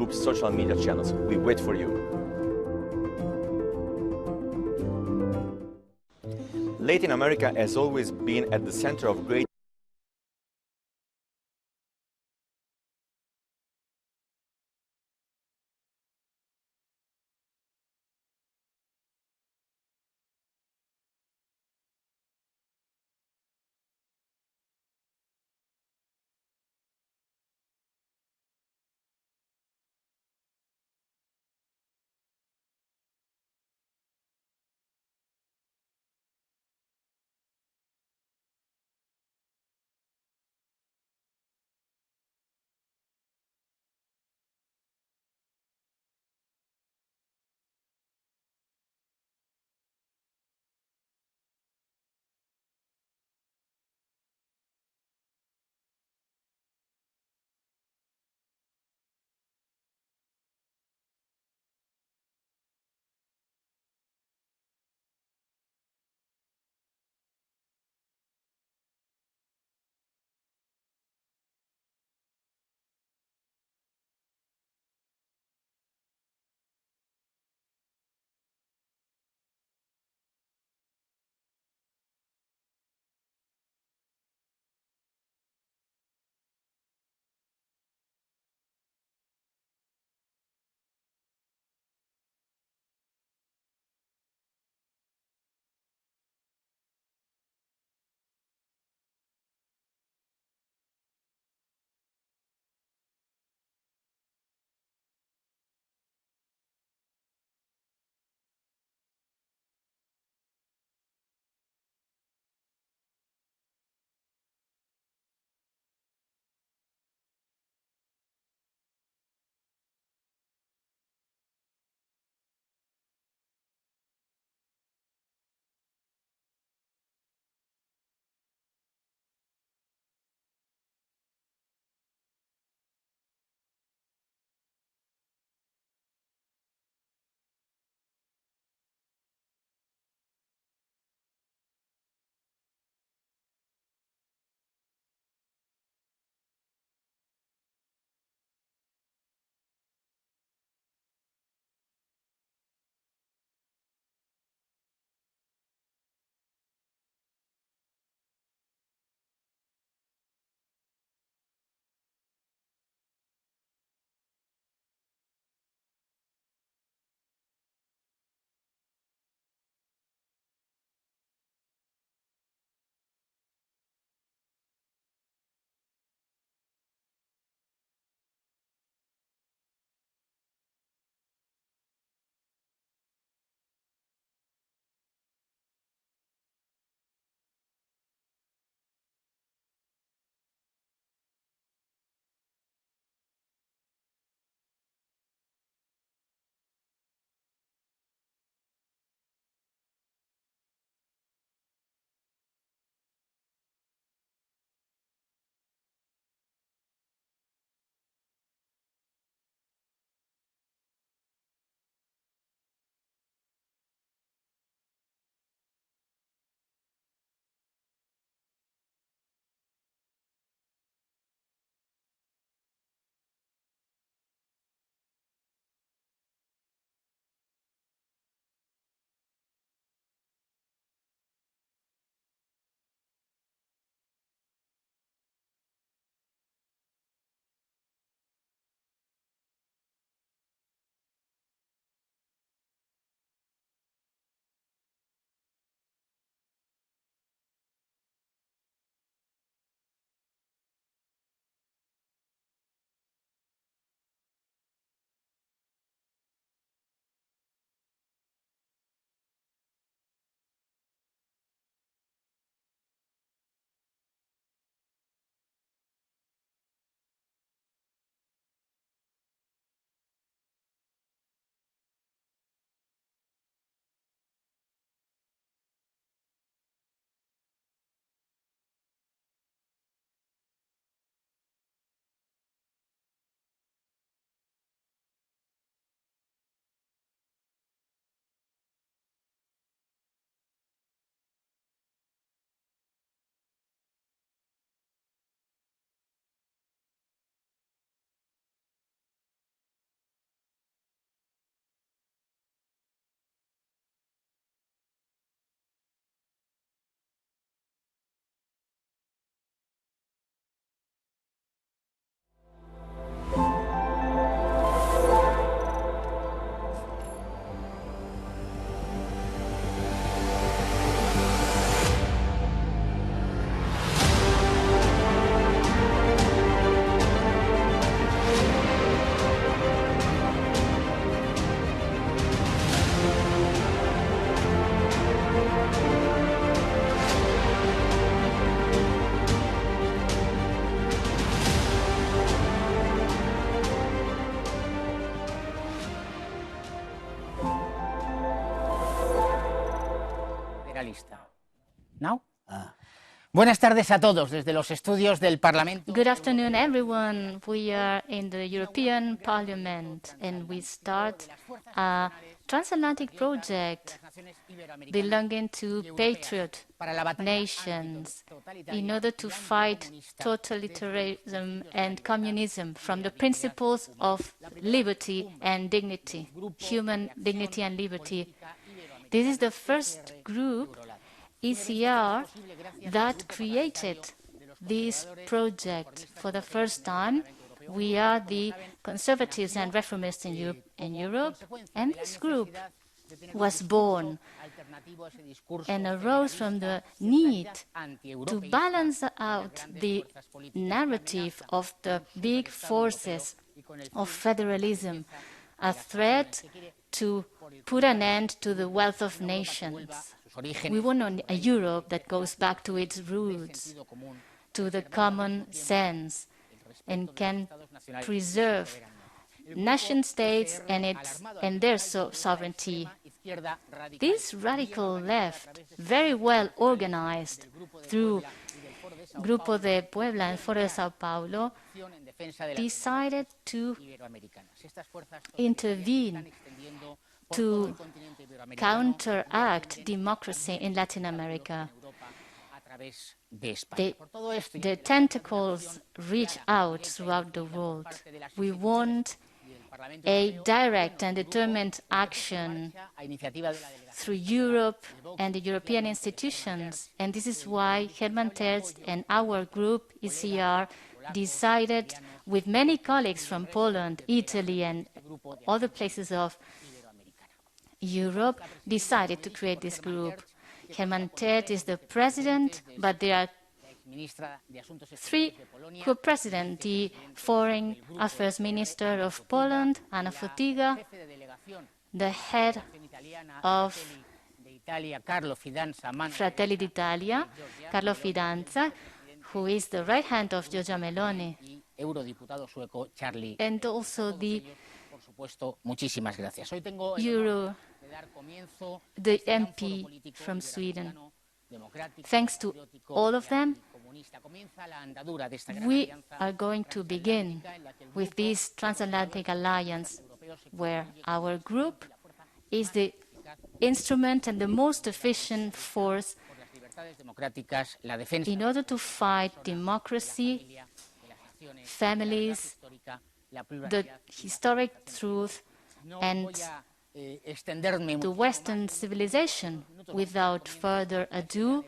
Group's social media channels. We wait for you. Latin America has always been at the center of great Now? Buenas tardes a todos desde los estudios del Parlamento. Good afternoon, everyone. We are in the European Parliament, and we start a transatlantic project belonging to patriot nations in order to fight totalitarianism and communism from the principles of liberty and dignity, human dignity and liberty. This is the first group, ECR, that created this project for the first time. We are the conservatives and reformists in Europe, and this group was born and arose from the need to balance out the narrative of the big forces of federalism, a threat to put an end to the wealth of nations. We want a Europe that goes back to its roots, to the common sense, and can preserve nation states and their sovereignty. This radical left, very well organized through Grupo de Puebla and Foro de Sao Paulo, decided to intervene to counteract democracy in Latin America. The tentacles reach out throughout the world. We want a direct and determined action through Europe and the European institutions. And this is why Herman Tertsch and our group, ECR, decided with many colleagues from Poland, Italy, and other places of Europe, decided to create this group. Herman Tertsch is the president, but there are three co-presidents: the Foreign Affairs Minister of Poland, Anna Fotyga, the head of Fratelli d'Italia, Carlo Fidanza, who is the right hand of Giorgia Meloni, and also the the MP from Sweden. Thanks to all of them, we are going to begin with this transatlantic alliance, where our group is the instrument and the most efficient force in order to fight democracy, families, the historic truth, and the Western civilization. Without further ado,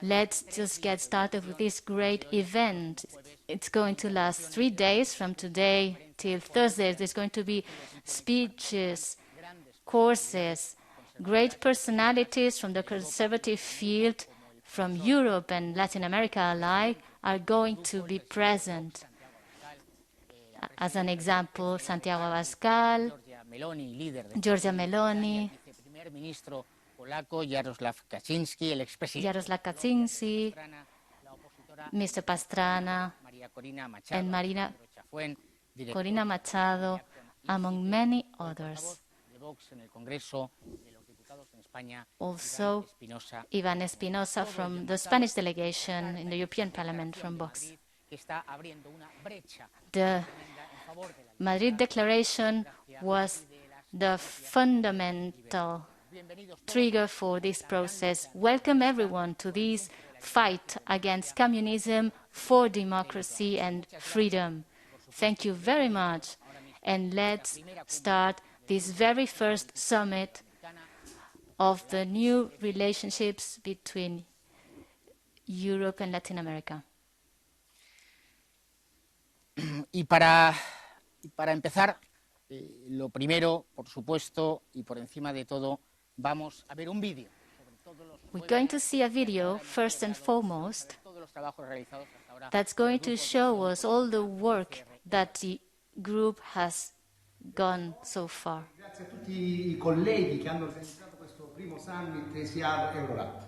let's just get started with this great event. It's going to last 3 days from today till Thursday. There's going to be speeches, courses, great personalities from the conservative field, from Europe and Latin America alike, are going to be present. As an example, Santiago Abascal, Giorgia Meloni, Jaroslaw Kaczynski, Mr. Pastrana, and Marina Corina Machado, among many others. Also, Ivan Espinosa from the Spanish delegation in the European Parliament from Vox. The Madrid Declaration was the fundamental trigger for this process. Welcome everyone to this fight against communism for democracy and freedom. Thank you very much. And let's start this very first summit of the new relationships between Europe and Latin America. Y para empezar, lo primero, por supuesto, y por encima de todo, vamos a ver un vídeo. We're going to see a video, first and foremost, that's going to show us all the work that the group has gone so far. Grazie a tutti I colleghi che hanno organizzato questo primo summit ECR Eurolat.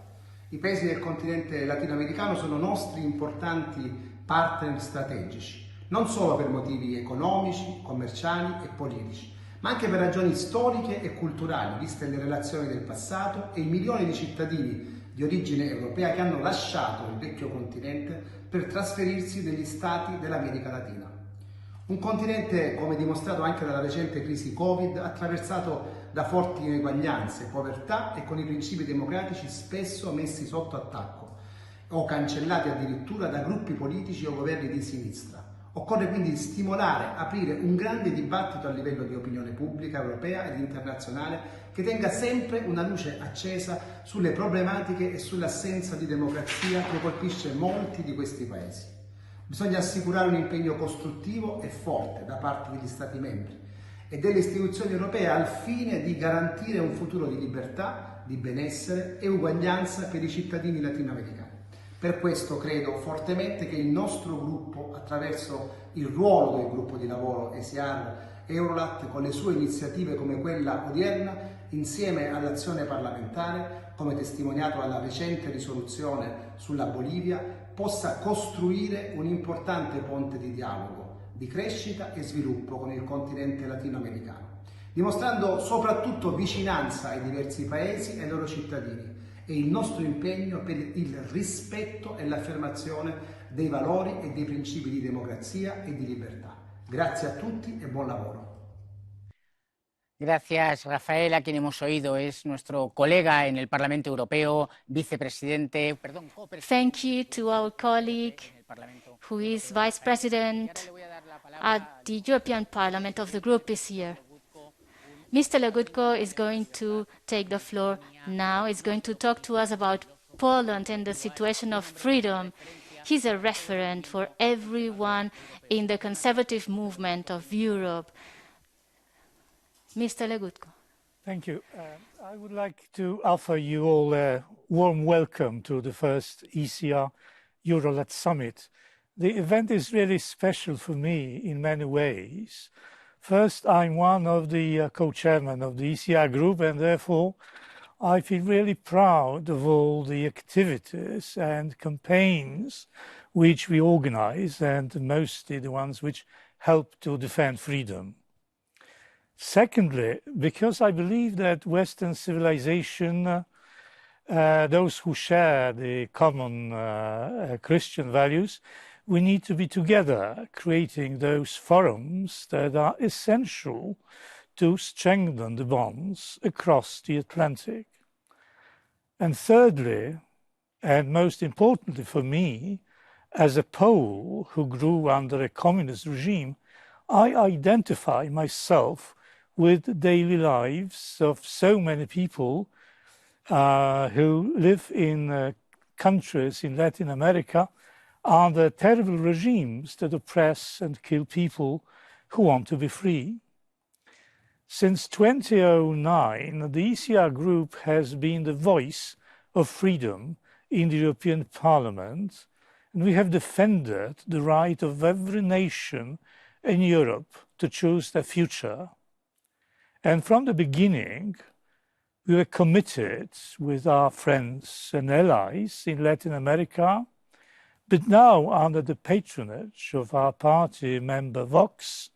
I paesi del continente latinoamericano sono nostri importanti partner strategici, non solo per motivi economici, commerciali e politici, ma anche per ragioni storiche e culturali, viste le relazioni del passato e i milioni di cittadini di origine europea che hanno lasciato il vecchio continente per trasferirsi negli stati dell'America Latina. Un continente, come dimostrato anche dalla recente crisi Covid, attraversato da forti ineguaglianze, povertà e con i principi democratici spesso messi sotto attacco o cancellati addirittura da gruppi politici o governi di sinistra. Occorre quindi stimolare, aprire un grande dibattito a livello di opinione pubblica europea ed internazionale che tenga sempre una luce accesa sulle problematiche e sull'assenza di democrazia che colpisce molti di questi paesi. Bisogna assicurare un impegno costruttivo e forte da parte degli Stati membri e delle istituzioni europee al fine di garantire un futuro di libertà, di benessere e uguaglianza per i cittadini latinoamericani. Per questo credo fortemente che il nostro gruppo, attraverso il ruolo del gruppo di lavoro ECR Eurolat, con le sue iniziative come quella odierna, insieme all'azione parlamentare, come testimoniato dalla recente risoluzione sulla Bolivia, possa costruire un importante ponte di dialogo, di crescita e sviluppo con il continente latinoamericano, dimostrando soprattutto vicinanza ai diversi paesi e ai loro cittadini e il nostro impegno per il rispetto e l'affermazione dei valori e dei principi di democrazia e di libertà. Grazie a tutti e buon lavoro. Gracias, Rafael, a quien hemos oído. Es nuestro colega en el Parlamento Europeo, vicepresidente, Thank you to our colleague, who is Vice President at the European Parliament of the Group ECR. Mr. Legutko is going to take the floor now. He's going to talk to us about Poland and the situation of freedom. He's a referent for everyone in the conservative movement of Europe. Mr. Legutko. Thank you. I would like to offer you all a warm welcome to the first ECR Eurolat Summit. The event is really special for me in many ways. First, I'm one of the co-chairmen of the ECR group, and therefore I feel really proud of all the activities and campaigns which we organize, and mostly the ones which help to defend freedom. Secondly, because I believe that Western civilization, those who share the common Christian values, we need to be together, creating those forums that are essential to strengthen the bonds across the Atlantic. And thirdly, and most importantly for me, as a Pole who grew under a communist regime, I identify myself with the daily lives of so many people who live in countries in Latin America under terrible regimes that oppress and kill people who want to be free. Since 2009, the ECR group has been the voice of freedom in the European Parliament, and we have defended the right of every nation in Europe to choose their future. And from the beginning, we were committed with our friends and allies in Latin America, but now under the patronage of our party member Vox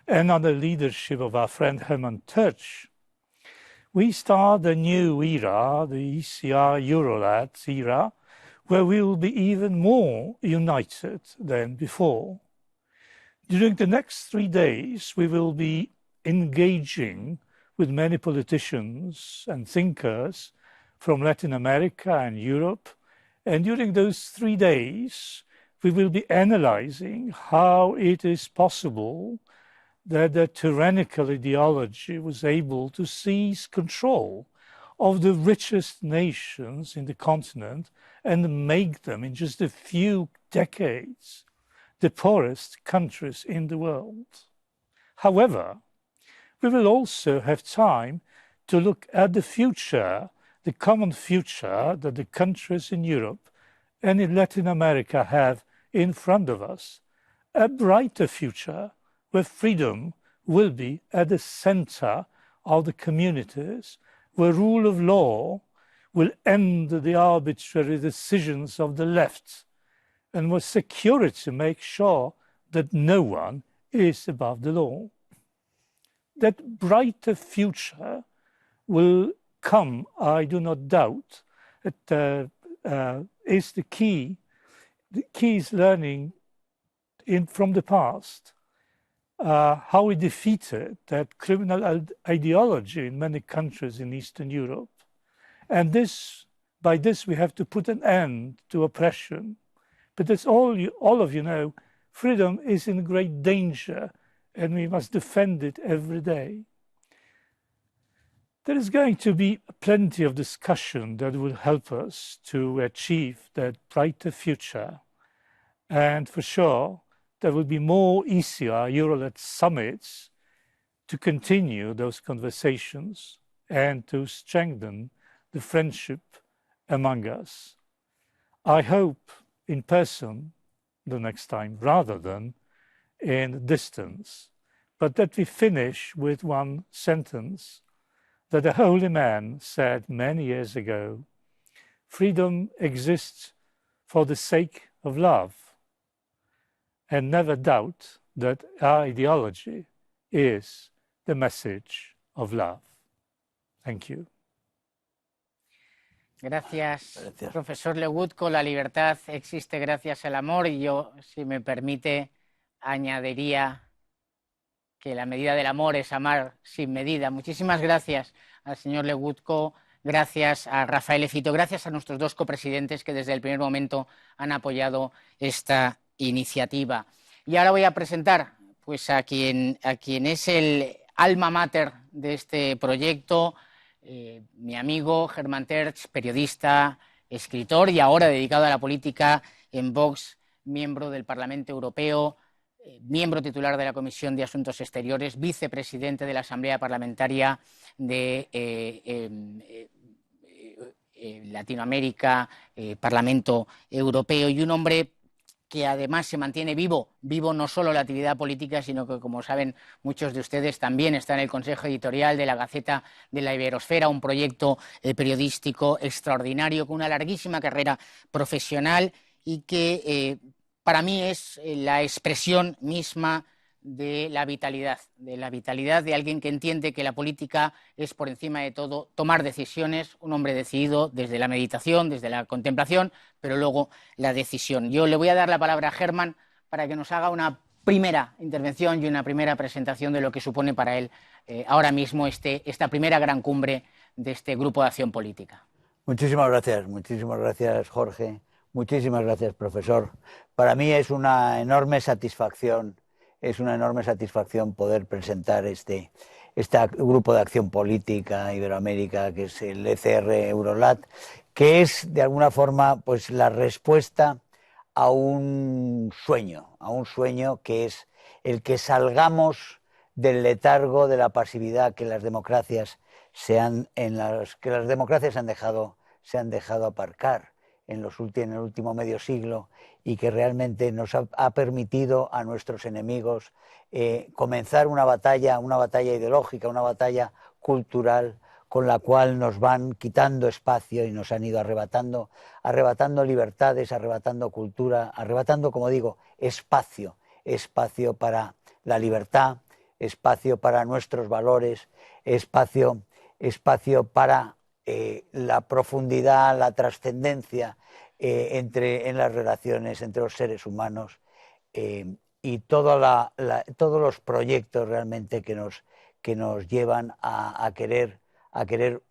and under the leadership of our friend Herman Tertsch, we start a new era, the ECR Eurolat era, where we will be even more united than before. During the next 3 days, we will be engaging with many politicians and thinkers from Latin America and Europe. And during those 3 days, we will be analyzing how it is possible that the tyrannical ideology was able to seize control of the richest nations in the continent and make them, in just a few decades, the poorest countries in the world. However, we will also have time to look at the future, the common future that the countries in Europe and in Latin America have in front of us, a brighter future where freedom will be at the center of the communities, where rule of law will end the arbitrary decisions of the left, and where security makes sure that no one is above the law. that brighter future will come, I do not doubt. It is the key. The key is learning from the past how we defeated that criminal ideology in many countries in Eastern Europe. And by this we have to put an end to oppression. But as all of you know, freedom is in great danger, and we must defend it every day. There is going to be plenty of discussion that will help us to achieve that brighter future. And for sure, there will be more ECR Eurolat summits to continue those conversations and to strengthen the friendship among us. I hope in person the next time rather than in distance, but that we finish with one sentence that a holy man said many years ago: freedom exists for the sake of love, and never doubt that our ideology is the message of love. Thank you. Gracias, profesor Legutko. La libertad existe gracias al amor, y yo, si me permite, añadiría que la medida del amor es amar sin medida. Muchísimas gracias al señor Legutko, gracias a Rafael Fito, gracias a nuestros dos copresidentes que desde el primer momento han apoyado esta iniciativa. Y ahora voy a presentar pues, a quien es el alma mater de este proyecto, mi amigo Germán Tertsch, periodista, escritor y ahora dedicado a la política en Vox, miembro del Parlamento Europeo, miembro titular de la Comisión de Asuntos Exteriores, vicepresidente de la Asamblea Parlamentaria de Latinoamérica, Parlamento Europeo, y un hombre que además se mantiene vivo no solo la actividad política, sino que, como saben muchos de ustedes, también está en el Consejo Editorial de la Gaceta de la Iberosfera, un proyecto periodístico extraordinario con una larguísima carrera profesional y que para mí es la expresión misma de la vitalidad de alguien que entiende que la política es, por encima de todo, tomar decisiones, un hombre decidido desde la meditación, desde la contemplación, pero luego la decisión. Yo le voy a dar la palabra a Germán para que nos haga una primera intervención y una primera presentación de lo que supone para él ahora mismo esta primera gran cumbre de este Grupo de Acción Política. Muchísimas gracias, Jorge. Muchísimas gracias, profesor. Para mí es una enorme satisfacción poder presentar este grupo de acción política iberoamérica, que es el ECR Eurolat, que es de alguna forma pues la respuesta a un sueño que es el que salgamos del letargo, de la pasividad que las democracias se han dejado aparcar en el último medio siglo, y que realmente nos ha permitido a nuestros enemigos comenzar una batalla ideológica, una batalla cultural, con la cual nos van quitando espacio y nos han ido arrebatando libertades, arrebatando cultura, arrebatando, como digo, espacio para la libertad, espacio para nuestros valores, espacio para la profundidad, la trascendencia en las relaciones entre los seres humanos, y todos los proyectos realmente que nos llevan a querer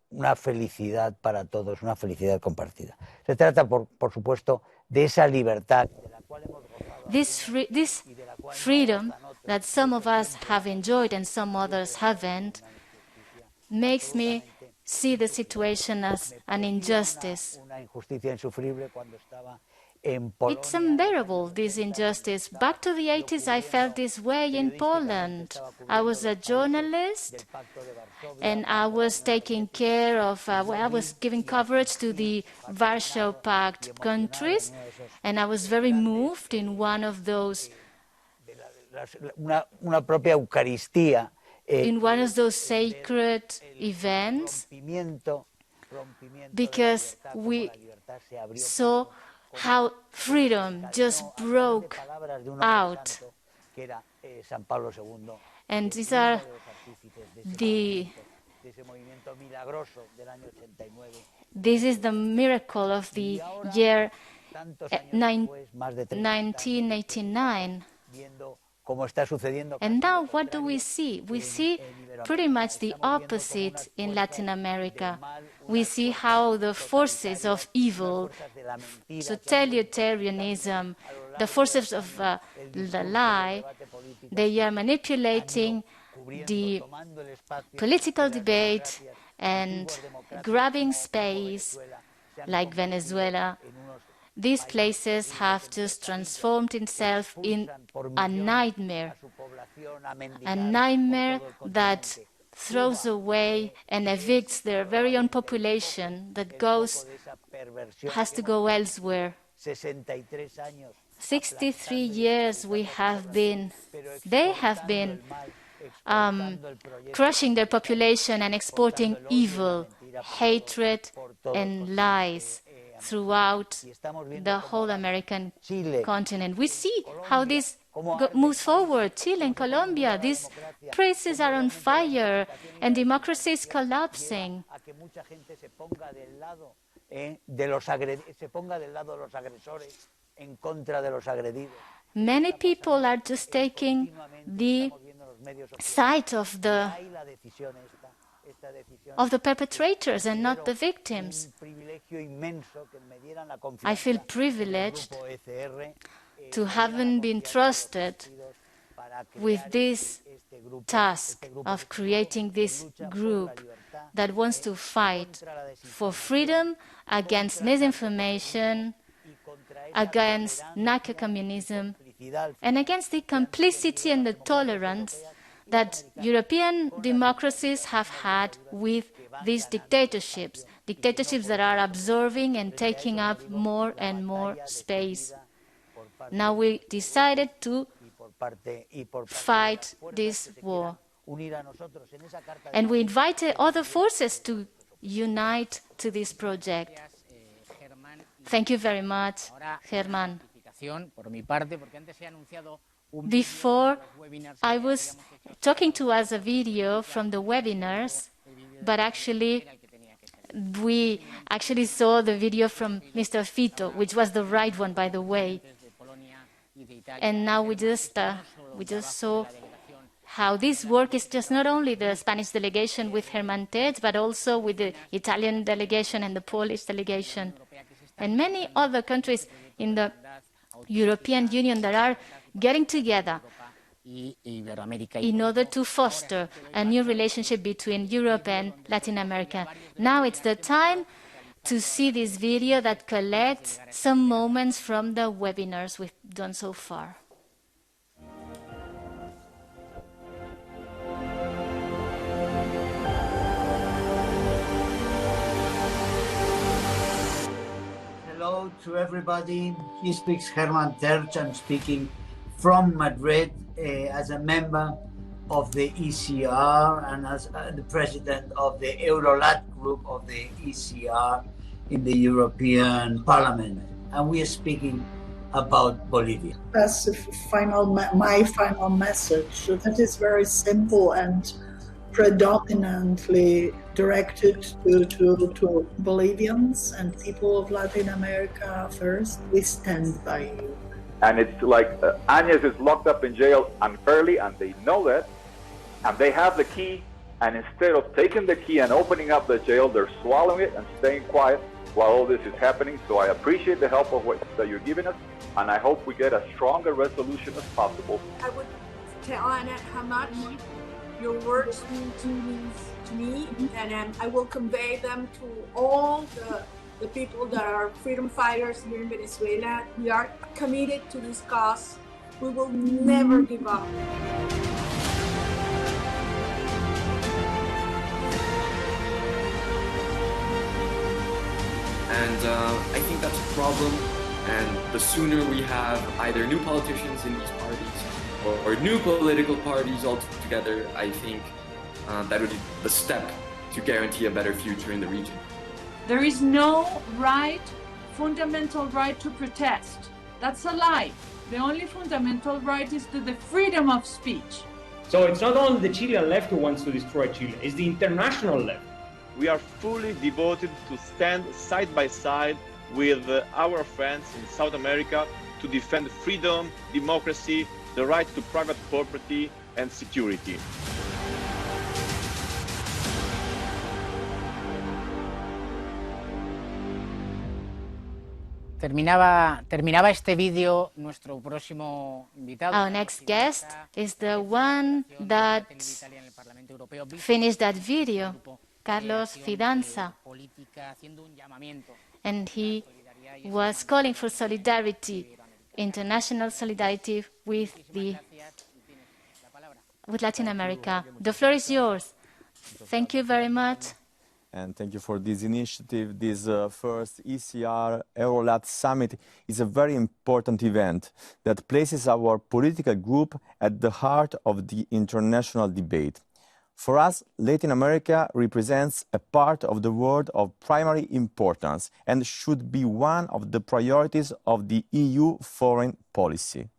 una felicidad para todos, una felicidad compartida. Se trata, por supuesto, de esa libertad de la cual hemos gozado. This freedom that some of us have enjoyed and some others haven't makes me see the situation as an injustice. It's unbearable, this injustice. Back to the 80s, I felt this way in Poland. I was a journalist, and I was taking care of, I was giving coverage to the Warsaw Pact countries, and I was very moved in one of those una propia Eucaristía. In one of those sacred events, because we saw how freedom just broke out. And these are This is the miracle of the year 1989. And now what do we see? We see pretty much the opposite in Latin America. We see how the forces of evil, totalitarianism, the forces of the lie, they are manipulating the political debate and grabbing space, like Venezuela. These places have just transformed itself in a nightmare that throws away and evicts their very own population that has to go elsewhere. 63 years they have been crushing their population and exporting evil, hatred, and lies throughout the whole American continent. We see how this moves forward. Chile and Colombia, these places are on fire and democracy is collapsing. Many people are just taking the side of the perpetrators and not the victims. I feel privileged to having been trusted with this task of creating this group that wants to fight for freedom, against misinformation, against narco-communism, and against the complicity and the tolerance that European democracies have had with these dictatorships that are absorbing and taking up more and more space. Now we decided to fight this war. And we invited other forces to unite to this project. Thank you very much, Germán. Before, I was talking to us a video from the webinars, but we actually saw the video from Mr. Fito, which was the right one, by the way. And now we just saw how this work is just not only the Spanish delegation with Germán Tertsch, but also with the Italian delegation and the Polish delegation, and many other countries in the European Union that are getting together in order to foster a new relationship between Europe and Latin America. Now it's the time to see this video that collects some moments from the webinars we've done so far. Hello to everybody. He speaks Germán Tertsch. I'm speaking from Madrid as a member of the ECR and as the president of the Eurolat group of the ECR in the European Parliament. And we are speaking about Bolivia. That's my final message. That is very simple and predominantly directed to Bolivians and people of Latin America first. We stand by you. And it's like Áñez is locked up in jail unfairly, and they know that, and they have the key, and instead of taking the key and opening up the jail, they're swallowing it and staying quiet while all this is happening. So I appreciate the help of that you're giving us, and I hope we get as strong a resolution as possible. I would tell Annette how much your words mean to me, and I will convey them to all the people that are freedom fighters here in Venezuela. We are committed to this cause. We will never give up. And I think that's a problem. And the sooner we have either new politicians in these parties or new political parties altogether, I think that would be the step to guarantee a better future in the region. There is no fundamental right to protest. That's a lie. The only fundamental right is to the freedom of speech. So it's not only the Chilean left who wants to destroy Chile, it's the international left. We are fully devoted to stand side by side with our friends in South America to defend freedom, democracy, the right to private property and security. Terminaba este vídeo nuestro próximo invitado. Our next guest is the one that finished that video, Carlos Fidanza, and he was calling for solidarity, international solidarity with Latin America. The floor is yours. Thank you very much. And thank you for this initiative. This first ECR Eurolat Summit is a very important event that places our political group at the heart of the international debate. For us, Latin America represents a part of the world of primary importance and should be one of the priorities of the EU foreign policy.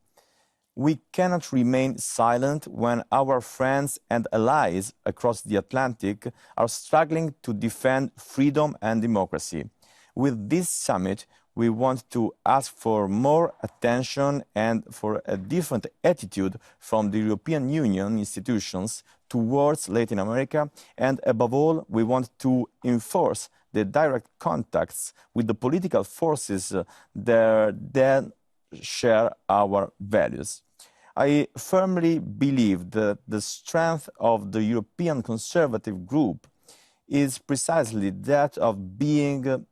We cannot remain silent when our friends and allies across the Atlantic are struggling to defend freedom and democracy. With this summit, we want to ask for more attention and for a different attitude from the European Union institutions towards Latin America, and above all, we want to enforce the direct contacts with the political forces that share our values. I firmly believe that the strength of the European conservative group is precisely that of being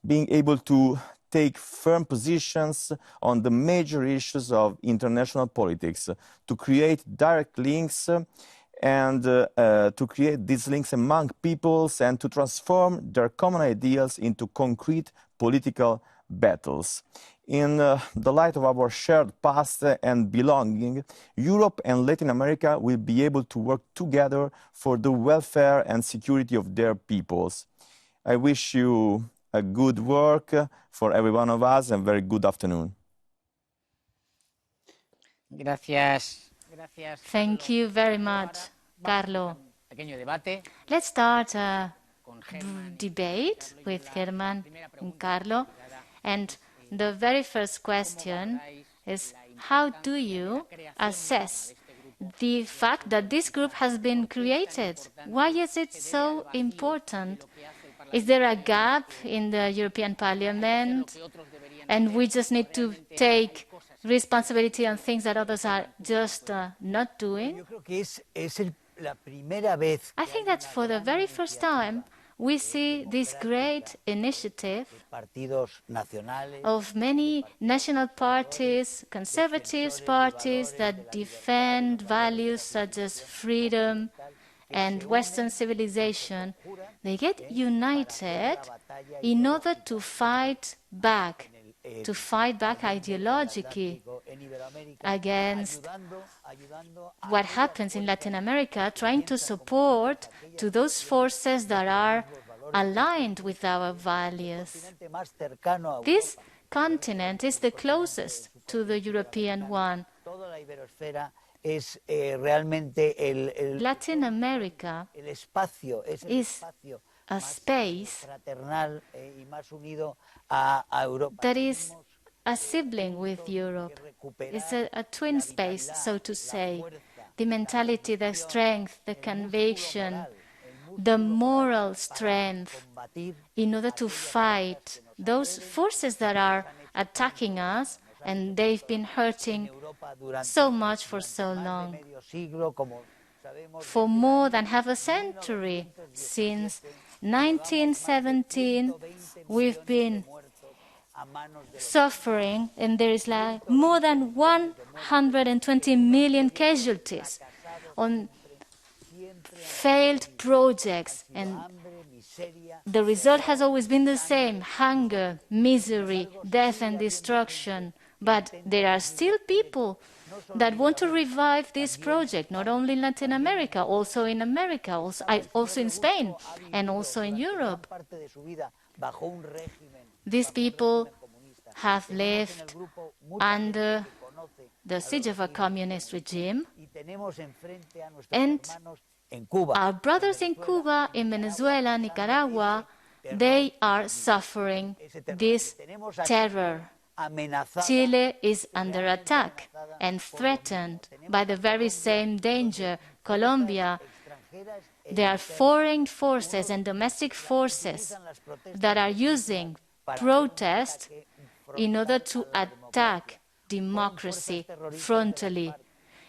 able to take firm positions on the major issues of international politics, to create direct links and to create these links among peoples and to transform their common ideals into concrete political battles. In the light of our shared past and belonging, Europe and Latin America will be able to work together for the welfare and security of their peoples. I wish you a good work for every one of us and very good afternoon. Gracias. Thank you very much, Carlo. Let's start a debate with Germán and Carlo. And the very first question is, how do you assess the fact that this group has been created? Why is it so important? Is there a gap in the European Parliament and we just need to take responsibility on things that others are just not doing? I think that for the very first time, we see this great initiative of many national parties, conservative parties that defend values such as freedom and Western civilization. They get united in order to fight back ideologically against what happens in Latin America, trying to support to those forces that are aligned with our values. This continent is the closest to the European one. Latin America is a space that is a sibling with Europe. It's a twin space, so to say. The mentality, the strength, the conviction, the moral strength in order to fight those forces that are attacking us, and they've been hurting so much for so long. For more than half a century, since 1917, we've been suffering, and there is like more than 120 million casualties on failed projects, and the result has always been the same: hunger, misery, death and destruction. But there are still people that want to revive this project, not only in Latin America, also in America, also in Spain, and also in Europe. These people have lived under the siege of a communist regime, and our brothers in Cuba, in Venezuela, Nicaragua, they are suffering this terror. Chile is under attack and threatened by the very same danger. Colombia, there are foreign forces and domestic forces that are using protest in order to attack democracy frontally,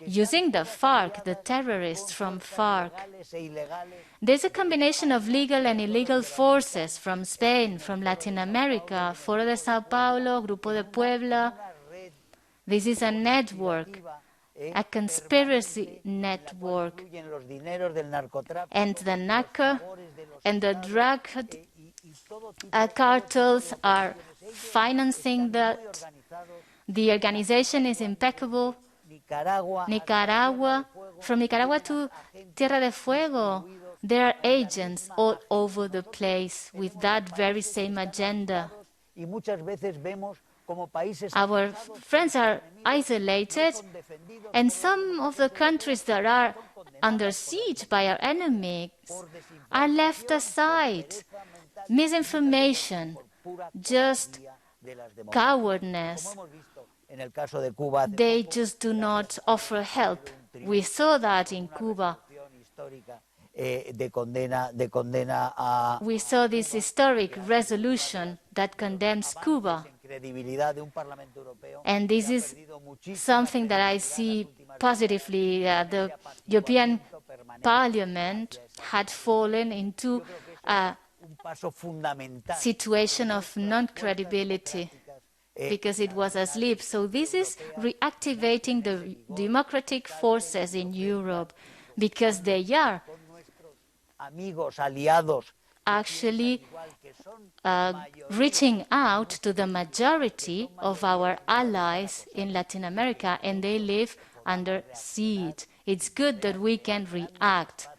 using the FARC, the terrorists from FARC. There's a combination of legal and illegal forces from Spain, from Latin America, Foro de Sao Paulo, Grupo de Puebla. This is a network, a conspiracy network. And the narco and the drug cartels are financing that. The organization is impeccable. Nicaragua, from Nicaragua to Tierra del Fuego, there are agents all over the place with that very same agenda. Our friends are isolated, and some of the countries that are under siege by our enemies are left aside. Misinformation, just cowardness. They just do not offer help. We saw that in Cuba. We saw this historic resolution that condemns Cuba. And this is something that I see positively. The European Parliament had fallen into a situation of non-credibility because it was asleep. So this is reactivating the democratic forces in Europe, because they are actually reaching out to the majority of our allies in Latin America, and they live under siege. It's good that we can react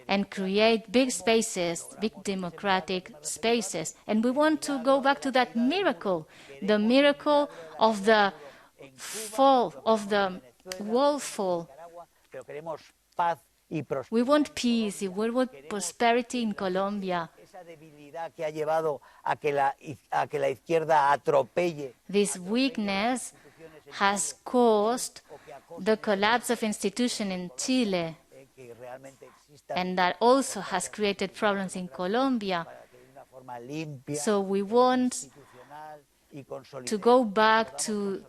and create big spaces, big democratic spaces. And we want to go back to that miracle, the miracle of the fall, of the wall fall. We want peace, we want prosperity in Colombia. This weakness has caused the collapse of institutions in Chile, and that also has created problems in Colombia. So we want to go back to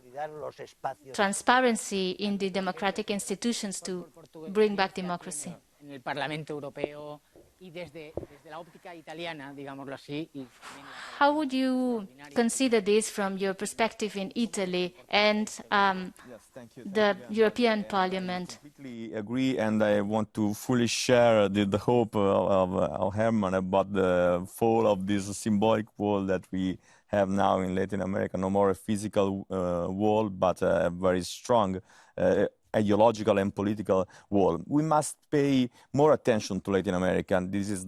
transparency in the democratic institutions to bring back democracy. En el Parlamento Europeo y desde la óptica italiana, digámoslo así. How would you consider this from your perspective in Italy and the European Parliament? I completely agree, and I want to fully share the hope of Herman about the fall of this symbolic wall that we have now in Latin America. No more a physical wall, but a very strong ideological and political wall. We must pay more attention to Latin America, and this is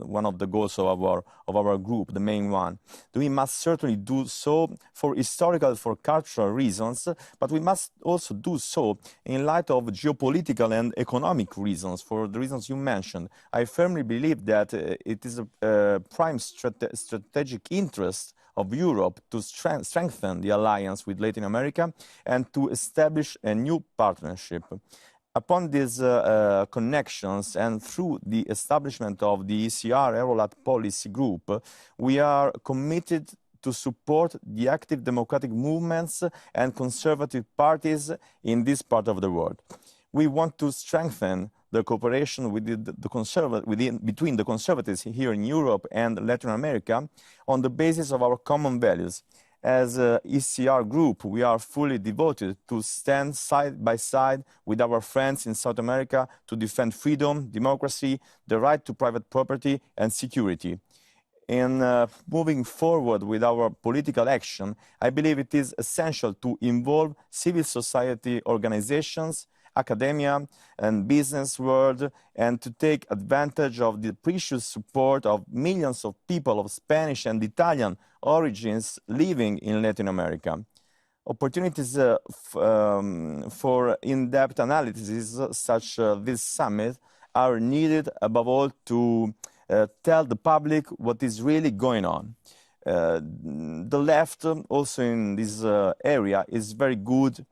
one of the goals of our group, the main one. We must certainly do so for historical, for cultural reasons, but we must also do so in light of geopolitical and economic reasons, for the reasons you mentioned. I firmly believe that it is a prime strategic interest of Europe to strengthen the alliance with Latin America and to establish a new partnership. Upon these connections and through the establishment of the ECR Eurolat Policy Group, we are committed to support the active democratic movements and conservative parties in this part of the world. We want to strengthen the cooperation between the conservatives here in Europe and Latin America on the basis of our common values. As ECR Group, we are fully devoted to stand side by side with our friends in South America to defend freedom, democracy, the right to private property and security. In moving forward with our political action, I believe it is essential to involve civil society organizations, academia and business world, and to take advantage of the precious support of millions of people of Spanish and Italian origins living in Latin America. opportunities for in-depth analysis such this summit are needed above all to tell the public what is really going on. The left, also in this area, is very good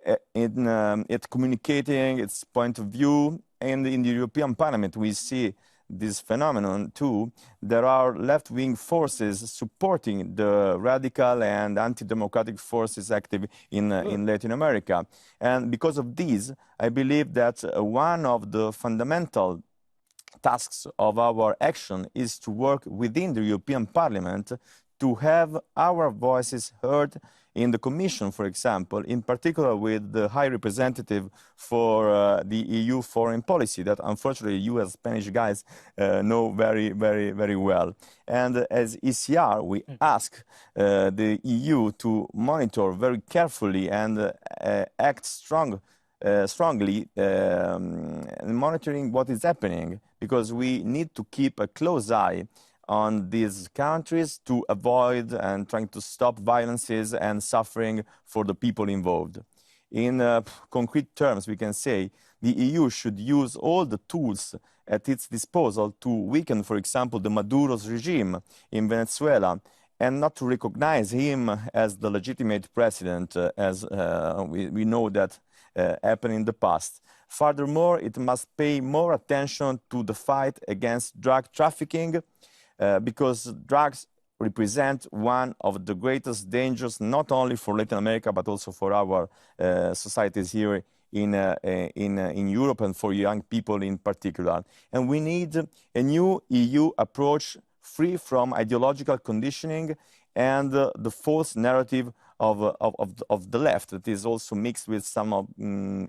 at communicating its point of view, and in the European Parliament we see this phenomenon too. There are left-wing forces supporting the radical and anti-democratic forces active in Latin America. And because of this, I believe that one of the fundamental tasks of our action is to work within the European Parliament to have our voices heard in the Commission, for example, in particular with the High Representative for the EU foreign policy that unfortunately you as Spanish guys know very, very, very well. And as ECR, we ask the EU to monitor very carefully and act strongly monitoring what is happening, because we need to keep a close eye on these countries to avoid and trying to stop violences and suffering for the people involved. In concrete terms, we can say the EU should use all the tools at its disposal to weaken, for example, the Maduro's regime in Venezuela, and not to recognize him as the legitimate president, as we know that happened in the past. Furthermore, it must pay more attention to the fight against drug trafficking, because drugs represent one of the greatest dangers, not only for Latin America, but also for our societies here in Europe and for young people in particular. And we need a new EU approach free from ideological conditioning and the false narrative of the left that is also mixed with some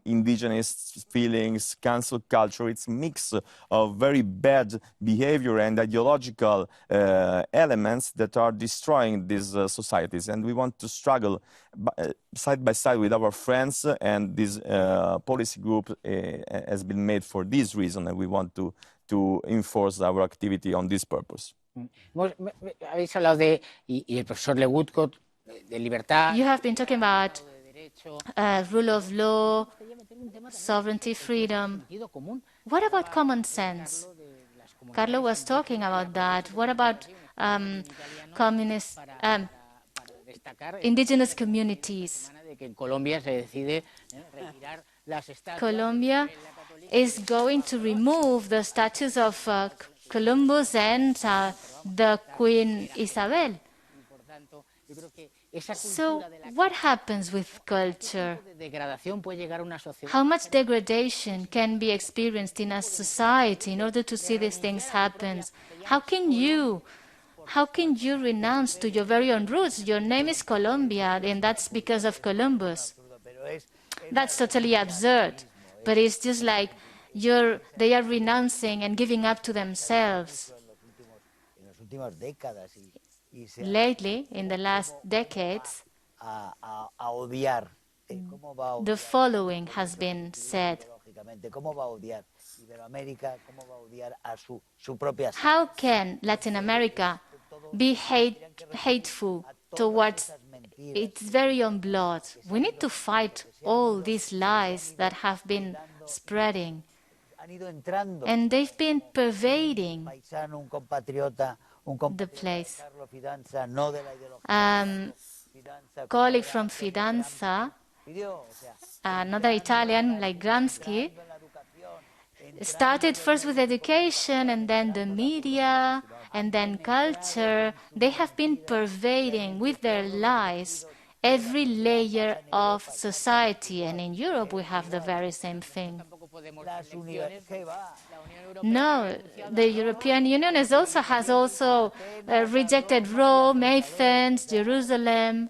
indigenous feelings, cancel culture. It's a mix of very bad behavior and ideological elements that are destroying these societies. And we want to struggle side by side with our friends, and this policy group has been made for this reason, and we want to enforce our activity on this purpose. Habéis hablado y el profesor Legutko, de libertad. You have been talking about rule of law, sovereignty, freedom. What about common sense? Carlo was talking about that. What about indigenous communities? Colombia is going to remove the statues of Columbus and the Queen Isabel. So what happens with culture? How much degradation can be experienced in a society in order to see these things happen? How can you renounce to your very own roots? Your name is Colombia, and that's because of Columbus. That's totally absurd, but it's just like they are renouncing and giving up to themselves. Lately, in the last decades, the following has been said. How can Latin America be hateful towards its very own blood? We need to fight all these lies that have been spreading. And they've been pervading the place. Colleague from Fidanza, another Italian like Gramsci, started first with education and then the media and then culture. They have been pervading with their lies every layer of society, and in Europe we have the very same thing. No, the European Union has also rejected Rome, Athens, Jerusalem.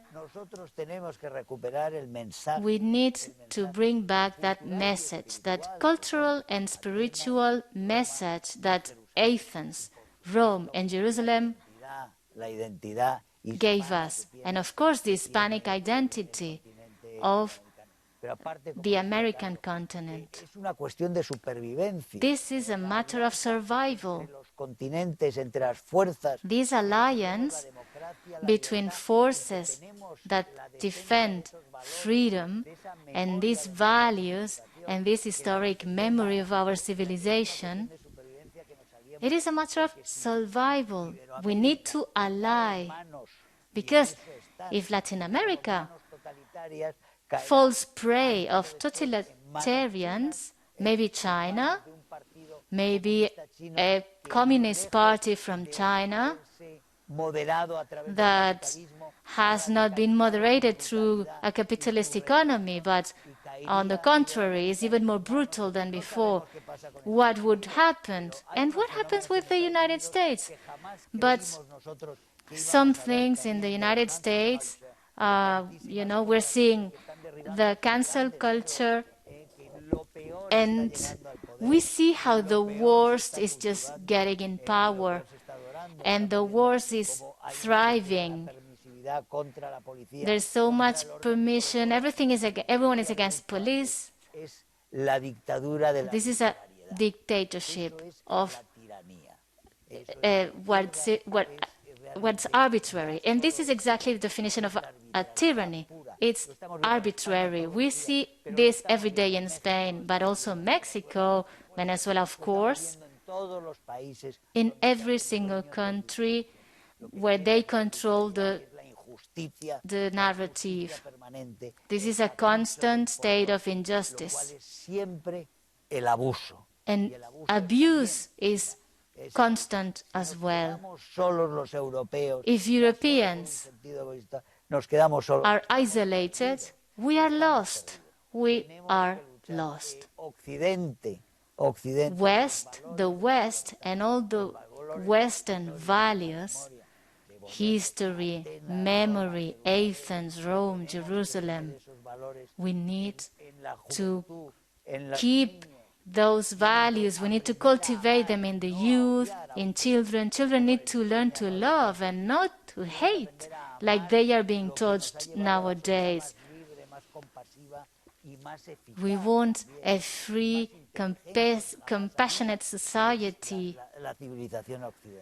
We need to bring back that message, that cultural and spiritual message that Athens, Rome, and Jerusalem gave us. And of course, the Hispanic identity of the American continent. This is a matter of survival. This alliance between forces that defend freedom and these values and this historic memory of our civilization, it is a matter of survival. We need to ally, because if Latin America falls prey of totalitarians, maybe China, maybe a communist party from China that has not been moderated through a capitalist economy, but on the contrary is even more brutal than before, what would happen? And what happens with the United States? But some things in the United States, we're seeing the cancel culture, and we see how the worst is just getting in power, and the worst is thriving. There's so much permission. Everyone is against police. This is a dictatorship of what's arbitrary. And this is exactly the definition of a tyranny. It's arbitrary. We see this every day in Spain, but also Mexico, Venezuela, of course, in every single country where they control the narrative. This is a constant state of injustice. And abuse is constant as well. If Europeans are isolated, we are lost. We are lost. The West, and all the Western values, history, memory, Athens, Rome, Jerusalem, we need to keep those values. We need to cultivate them in the youth, in children. Children need to learn to love and not to hate, like they are being taught nowadays. We want a free, compassionate society,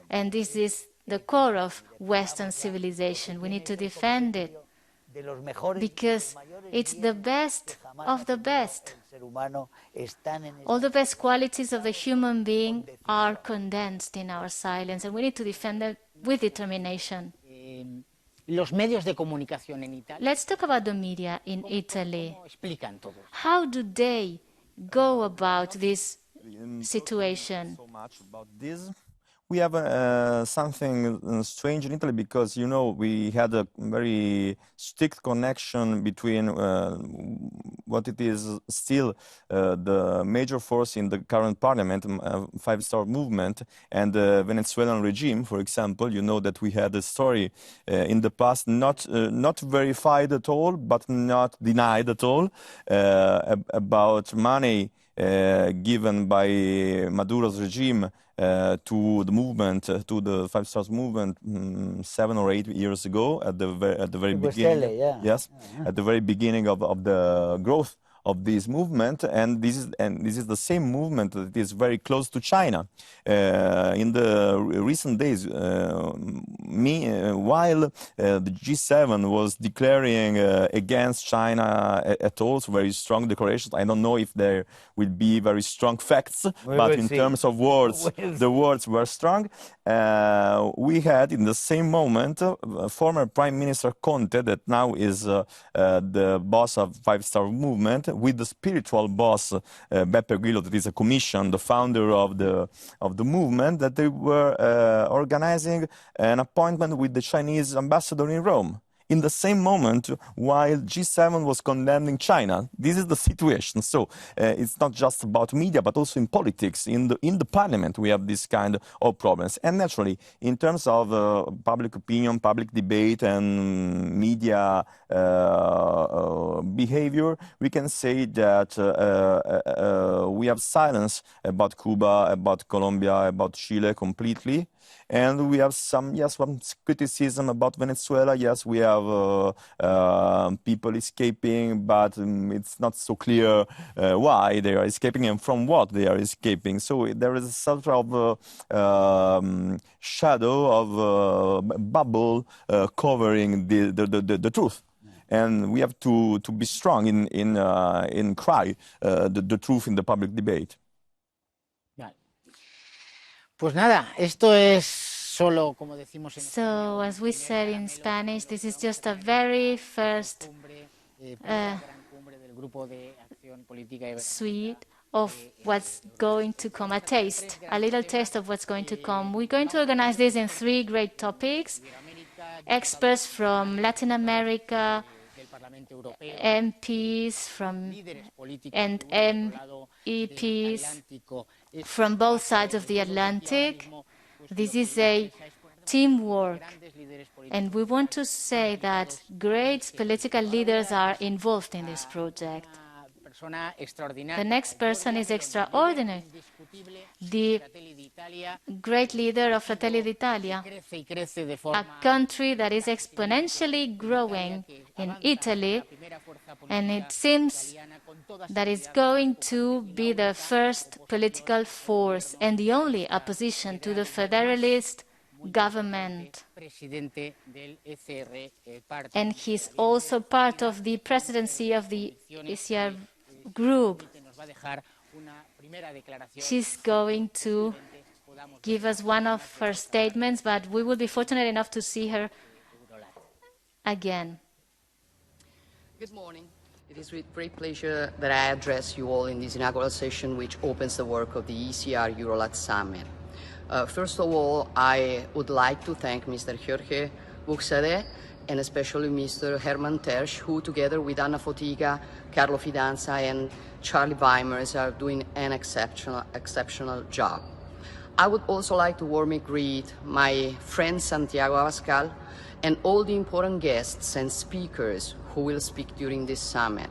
and this is the core of Western civilization. We need to defend it because it's the best of the best. All the best qualities of the human being are condensed in our silence, and we need to defend them with determination. Let's talk about the media in Italy. How do they go about this situation? We have something strange in Italy because, we had a very strict connection between what it is still the major force in the current parliament, Five-Star Movement, and the Venezuelan regime, for example. You know that we had a story in the past, not verified at all, but not denied at all, about money given by Maduro's regime to the movement, to the Five Stars movement, 7 or 8 years ago, at the very beginning. Yes, at the very beginning of the growth of this movement, and this is the same movement that is very close to China. In the recent days, while the G7 was declaring against China at all, so very strong declarations. I don't know if there will be very strong facts, but in terms of words, the words were strong. We had in the same moment former Prime Minister Conte, that now is the boss of Five Star Movement, with the spiritual boss Beppe Grillo, that is a commission, the founder of the movement, that they were organizing an appointment with the Chinese ambassador in Rome. In the same moment, while G7 was condemning China. This is the situation. So it's not just about media, but also in politics. In the parliament, we have this kind of problems. And naturally, in terms of public opinion, public debate, and media behavior, we can say that we have silence about Cuba, about Colombia, about Chile completely. And we have some criticism about Venezuela. Yes, we have have people escaping, but it's not so clear why they are escaping and from what they are escaping. So there is a sort of shadow of bubble covering the truth. And we have to be strong in cry the truth in the public debate. Pues nada, esto es solo, como decimos en So, as we said in Spanish, this is just a very first suite of what's going to come, a taste, a little taste of what's going to come. We're going to organize this in 3 great topics. Experts from Latin America, MPs and MEPs from both sides of the Atlantic. This is a teamwork, and we want to say that great political leaders are involved in this project. The next person is extraordinary, the great leader of Fratelli d'Italia, a country that is exponentially growing in Italy, and it seems that it's going to be the first political force and the only opposition to the federalist government. And he's also part of the presidency of the ECR group. She's going to give us one of her statements, but we will be fortunate enough to see her again. Good morning. It is with great pleasure that I address you all in this inaugural session, which opens the work of the ECR Eurolat Summit. First of all, I would like to thank Mr. Giorgia Meloni and especially Mr. Herman Tersch, who together with Anna Fotiga, Carlo Fidanza, and Charlie Weimers are doing an exceptional job. I would also like to warmly greet my friend Santiago Abascal and all the important guests and speakers who will speak during this summit.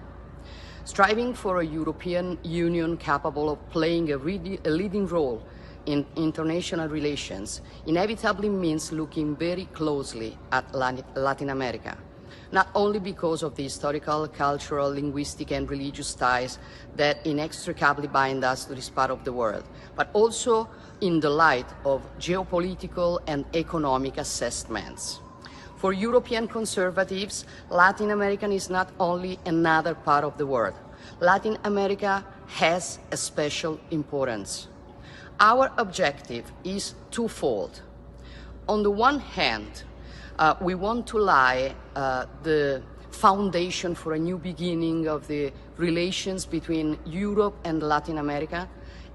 Striving for a European Union capable of playing a leading role in international relations inevitably means looking very closely at Latin America, not only because of the historical, cultural, linguistic, and religious ties that inextricably bind us to this part of the world, but also in the light of geopolitical and economic assessments. For European conservatives, Latin America is not only another part of the world. Latin America has a special importance. Our objective is twofold. On the one hand, we want to lay the foundation for a new beginning of the relations between Europe and Latin America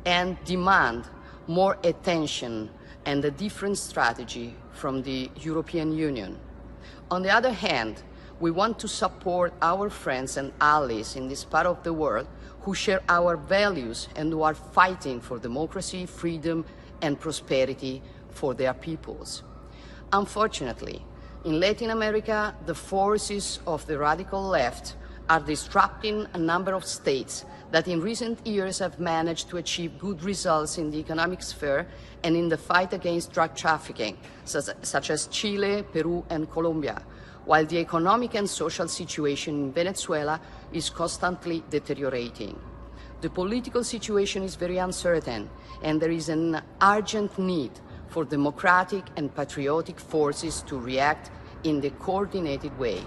and demand more attention and a different strategy from the European Union. On the other hand, we want to support our friends and allies in this part of the world who share our values and who are fighting for democracy, freedom, and prosperity for their peoples. Unfortunately, in Latin America, the forces of the radical left are disrupting a number of states that in recent years have managed to achieve good results in the economic sphere and in the fight against drug trafficking, such as Chile, Peru, and Colombia, while the economic and social situation in Venezuela is constantly deteriorating. The political situation is very uncertain, and there is an urgent need for democratic and patriotic forces to react in a coordinated way.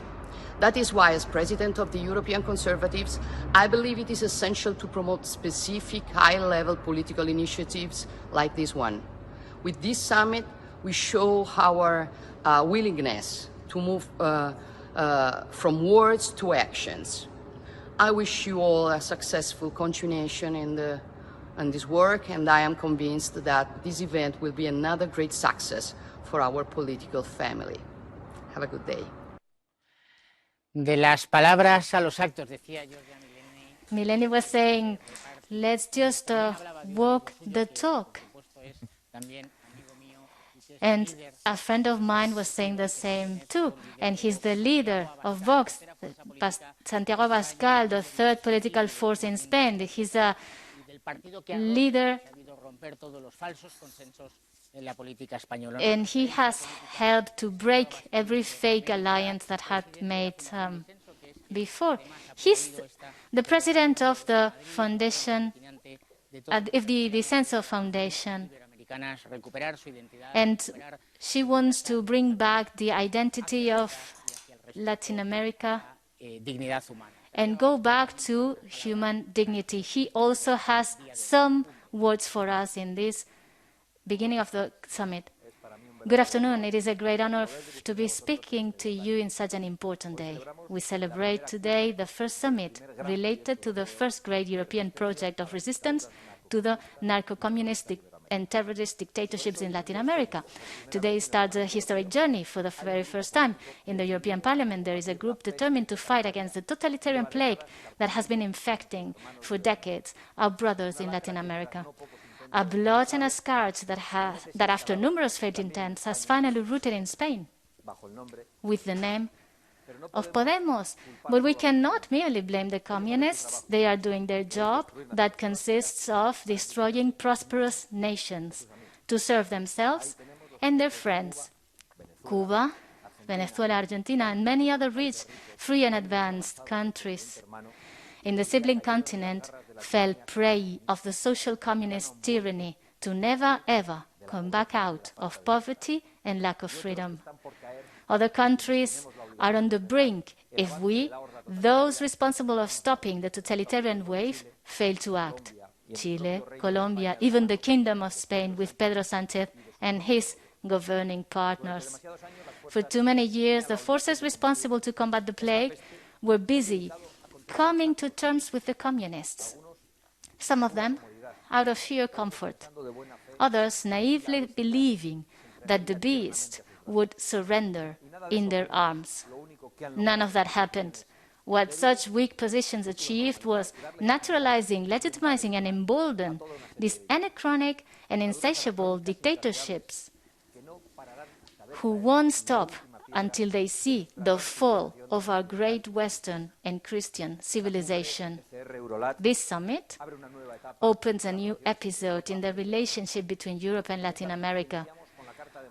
That is why, as President of the European Conservatives, I believe it is essential to promote specific high-level political initiatives like this one. With this summit, we show our willingness to move from words to actions. I wish you all a successful continuation in this work, and I am convinced that this event will be another great success for our political family. Have a good day. De las palabras a los actos, decía Giorgia Meloni. Meloni was saying, let's just walk the talk. And a friend of mine was saying the same too. And he's the leader of Vox, Santiago Abascal, the third political force in Spain. He's a leader, and he has helped to break every fake alliance that had made before. He's the president of the foundation, the Censo Foundation, and she wants to bring back the identity of Latin America and go back to human dignity. He also has some words for us in this beginning of the summit. Good afternoon. It is a great honor to be speaking to you in such an important day. We celebrate today the first summit related to the first great European project of resistance to the narco-communistic and terrorist dictatorships in Latin America. Today starts a historic journey. For the very first time in the European Parliament, there is a group determined to fight against the totalitarian plague that has been infecting for decades our brothers in Latin America. A blood and a scourge that after numerous failed attempts has finally rooted in Spain with the name of Podemos. But we cannot merely blame the communists. They are doing their job that consists of destroying prosperous nations to serve themselves and their friends. Cuba, Venezuela, Argentina, and many other rich, free and advanced countries in the sibling continent fell prey of the social communist tyranny to never ever come back out of poverty and lack of freedom. Other countries are on the brink if we, those responsible of stopping the totalitarian wave, fail to act. Chile, Colombia, even the Kingdom of Spain with Pedro Sánchez and his governing partners. For too many years, the forces responsible to combat the plague were busy coming to terms with the communists. Some of them out of sheer comfort, others naively believing that the beast would surrender in their arms. None of that happened. What such weak positions achieved was naturalizing, legitimizing, and embolden these anachronic and insatiable dictatorships who won't stop until they see the fall of our great Western and Christian civilization. This summit opens a new episode in the relationship between Europe and Latin America.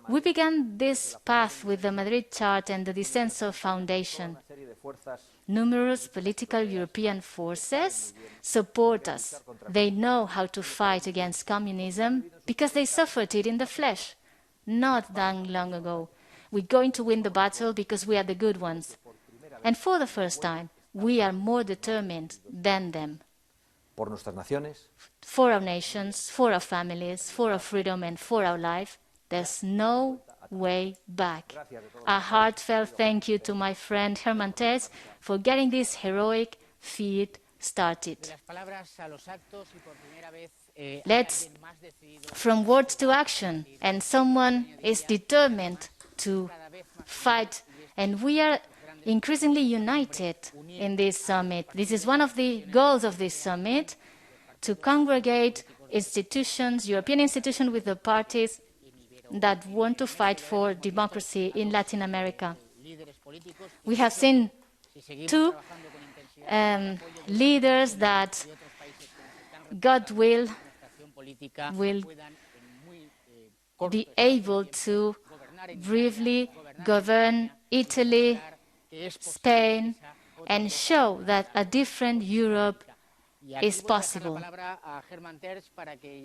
We began this path with the Madrid Chart and the Censo Foundation. Numerous political European forces support us. They know how to fight against communism because they suffered it in the flesh, not that long ago. We're going to win the battle because we are the good ones. And for the first time, we are more determined than them. For our nations, for our families, for our freedom, and for our life, there's no way back. A heartfelt thank you to my friend Herman Tertsch for getting this heroic feat started. Let's from words to action, and someone is determined to fight, and we are increasingly united in this summit. This is one of the goals of this summit, to congregate institutions, European institutions with the parties that want to fight for democracy in Latin America. We have seen two leaders that God will be able to briefly govern Italy, Spain, and show that a different Europe is possible.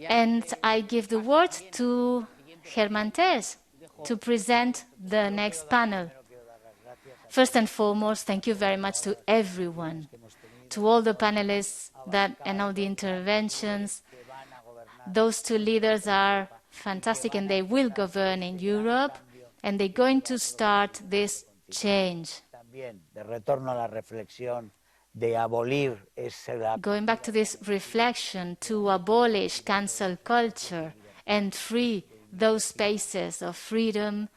And I give the word to Herman Tertsch to present the next panel. First and foremost, thank you very much to everyone, to all the panelists and all the interventions. Those two leaders are fantastic, and they will govern in Europe, and they're going to start this change. Going back to this reflection, to abolish cancel culture and free those spaces of freedom,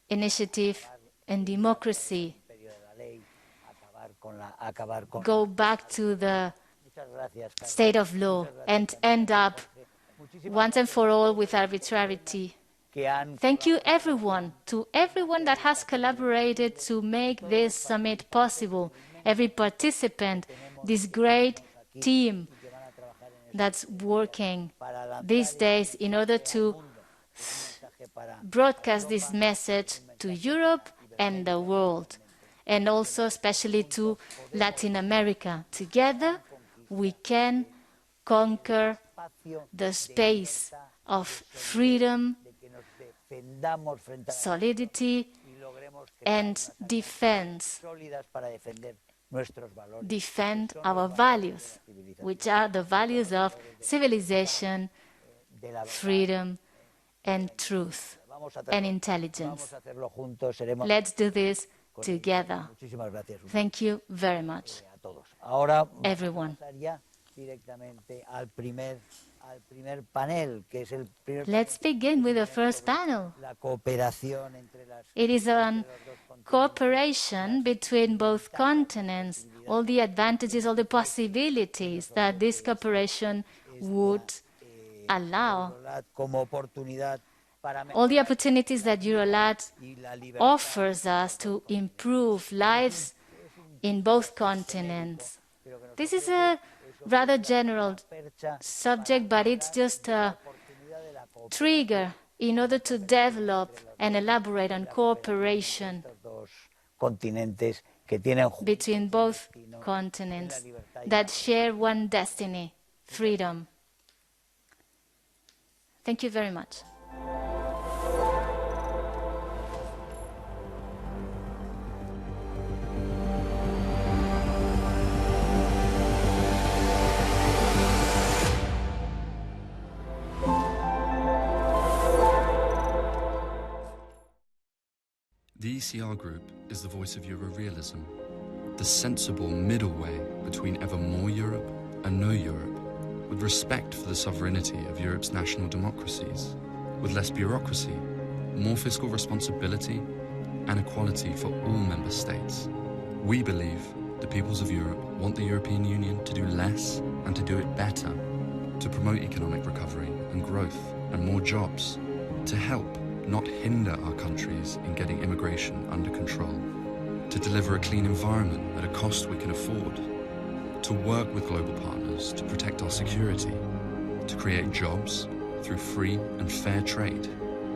initiative, and democracy. Go back to the state of law and end up once and for all with arbitrarity. Thank you, everyone, to everyone that has collaborated to make this summit possible, every participant, this great team that's working these days in order to broadcast this message to Europe and the world, and also especially to Latin America. Together, we can conquer the space of freedom, solidity, and defend our values, which are the values of civilization, freedom, and truth, and intelligence. Let's do this together. Thank you very much, everyone. Let's begin with the first panel. It is on cooperation between both continents, all the advantages, all the possibilities that this cooperation would allow, all the opportunities that Eurolat offers us to improve lives in both continents. This is a rather general subject, but it's just a trigger in order to develop and elaborate on cooperation between both continents that share one destiny, freedom. Thank you very much. The ECR Group is the voice of Euro-realism, the sensible middle way between ever more Europe and no Europe, with respect for the sovereignty of Europe's national democracies, with less bureaucracy, more fiscal responsibility, and equality for all member states. We believe the peoples of Europe want the European Union to do less and to do it better, to promote economic recovery and growth and more jobs, to help, not hinder our countries in getting immigration under control, to deliver a clean environment at a cost we can afford, to work with global partners to protect our security, to create jobs through free and fair trade.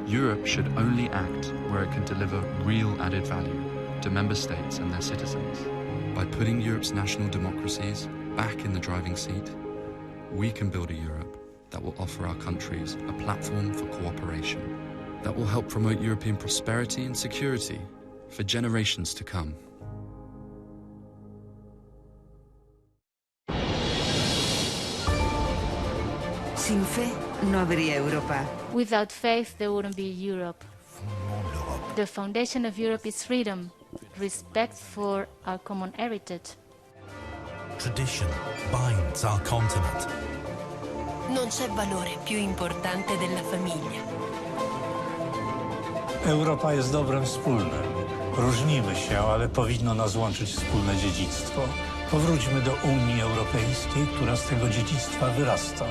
Europe should only act where it can deliver real added value to member states and their citizens. By putting Europe's national democracies back in the driving seat, we can build a Europe that will offer our countries a platform for cooperation, that will help promote European prosperity and security for generations to come. Sin fe, no habría Europa. Without faith, there wouldn't be Europe. The foundation of Europe is freedom, respect for our common heritage. Tradition binds our continent. Non c'è valore più importante della famiglia. Europa jest dobrem wspólnym. Różnimy się, ale powinno nas łączyć wspólne dziedzictwo. Powróćmy do Unii Europejskiej, która z tego dziedzictwa wyrasta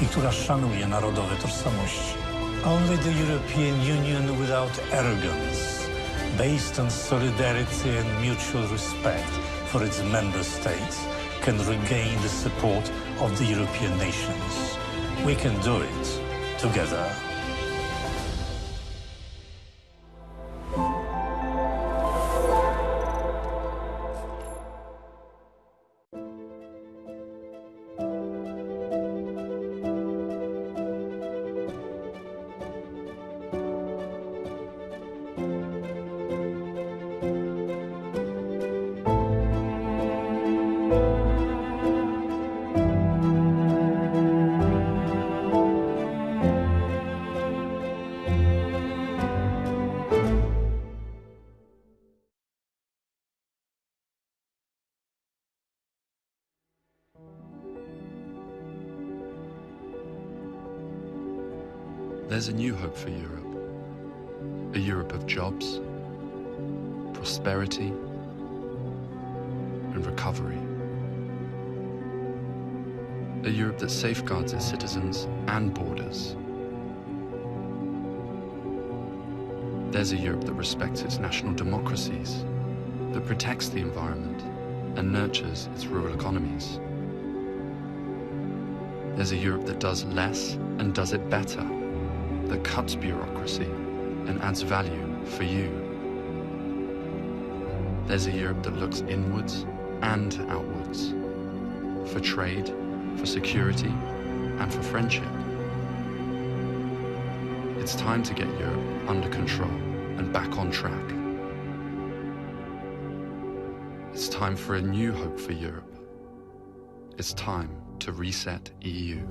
i która szanuje narodowe tożsamości. Only the European Union without arrogance, based on solidarity and mutual respect for its member states, can regain the support of the European nations. We can do it together. There's a new hope for Europe, a Europe of jobs, prosperity, and recovery. A Europe that safeguards its citizens and borders. There's a Europe that respects its national democracies, that protects the environment and nurtures its rural economies. There's a Europe that does less and does it better, that cuts bureaucracy and adds value for you. There's a Europe that looks inwards and outwards, for trade, for security, and for friendship. It's time to get Europe under control and back on track. It's time for a new hope for Europe. It's time to reset EU.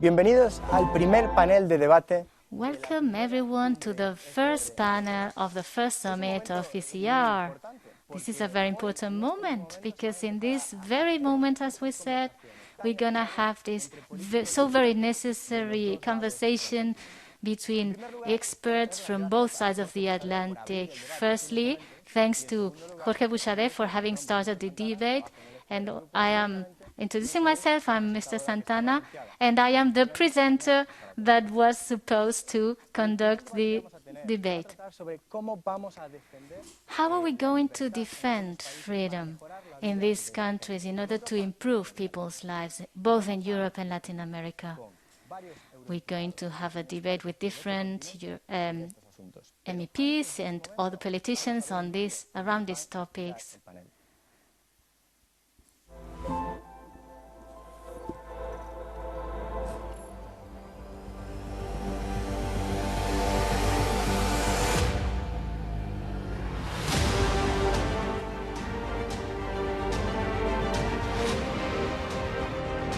Bienvenidos al primer panel de debate. Welcome everyone to the first panel of the first summit of ECR. This is a very important moment because in this very moment, as we said, we're going to have this so very necessary conversation between experts from both sides of the Atlantic. Firstly, thanks to Jorge Buxadé for having started the debate. And I am introducing myself. I'm Mr. Santana, and I am the presenter that was supposed to conduct the debate. How are we going to defend freedom in these countries in order to improve people's lives, both in Europe and Latin America? We're going to have a debate with different MEPs and other politicians on around these topics.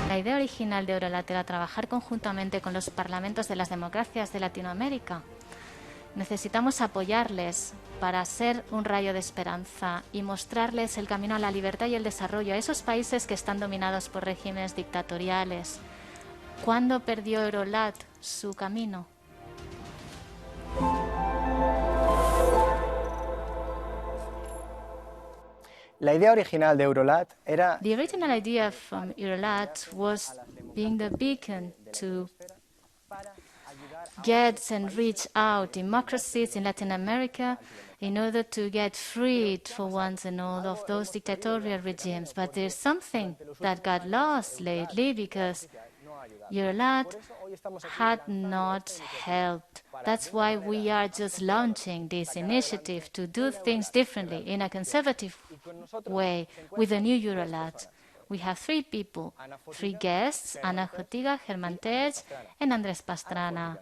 La idea original de Eurolat era trabajar conjuntamente con los parlamentos de las democracias de Latinoamérica. Necesitamos apoyarles para ser un rayo de esperanza y mostrarles el camino a la libertad y el desarrollo a esos países que están dominados por regímenes dictatoriales. ¿Cuándo perdió Eurolat su camino? La idea original de Eurolat era... The original idea from Eurolat was being the beacon to get and reach out democracies in Latin America in order to get freed for once and all of those dictatorial regimes. But there's something that got lost lately because Eurolat had not helped. That's why we are just launching this initiative to do things differently in a conservative way with the new Eurolat. We have three people, three guests, Ana Fotiga, Germán Tertsch, and Andrés Pastrana.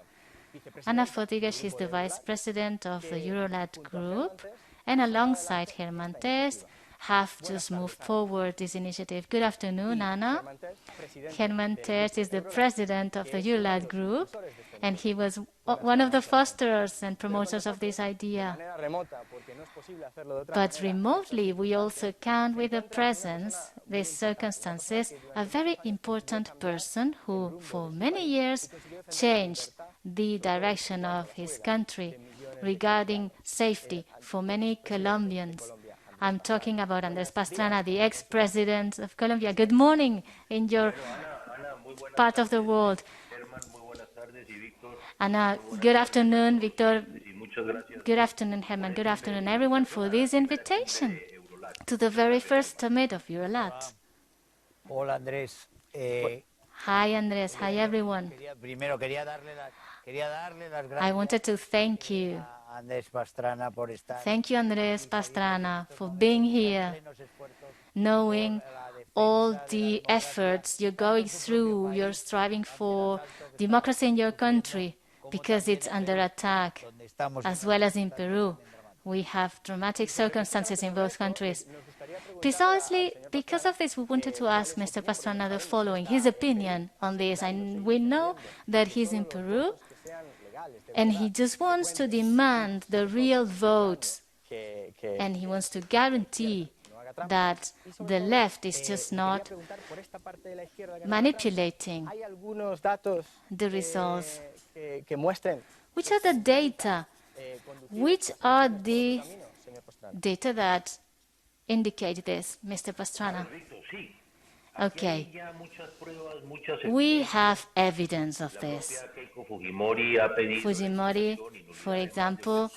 Ana Fotiga, she's the vice president of the Eurolat Group, and alongside Germán Tertsch have just moved forward this initiative. Good afternoon, Ana. Germán Tertsch is the president of the Eurolat Group, and he was one of the fosterers and promoters of this idea. But remotely, we also count with the presence, these circumstances, a very important person who, for many years, changed the direction of his country regarding safety for many Colombians. I'm talking about Andrés Pastrana, the ex-president of Colombia. Good morning in your part of the world. Ana, good afternoon, Victor. Good afternoon, Herman. Good afternoon, everyone, for this invitation to the very first summit of Eurolat. Hola, Andrés. Hi, Andrés. Hi, everyone. I wanted to thank you. Thank you, Andrés Pastrana, for being here, knowing all the efforts you're going through, you're striving for democracy in your country, because it's under attack, as well as in Peru. We have dramatic circumstances in both countries. Precisely because of this, we wanted to ask Mr. Pastrana the following, his opinion on this. And we know that he's in Peru, and he just wants to demand the real votes, and he wants to guarantee that the left is just not manipulating the results. Which are the data? Which are the data that indicate this, Mr. Pastrana? Okay. We have evidence of this. Fujimori, for example,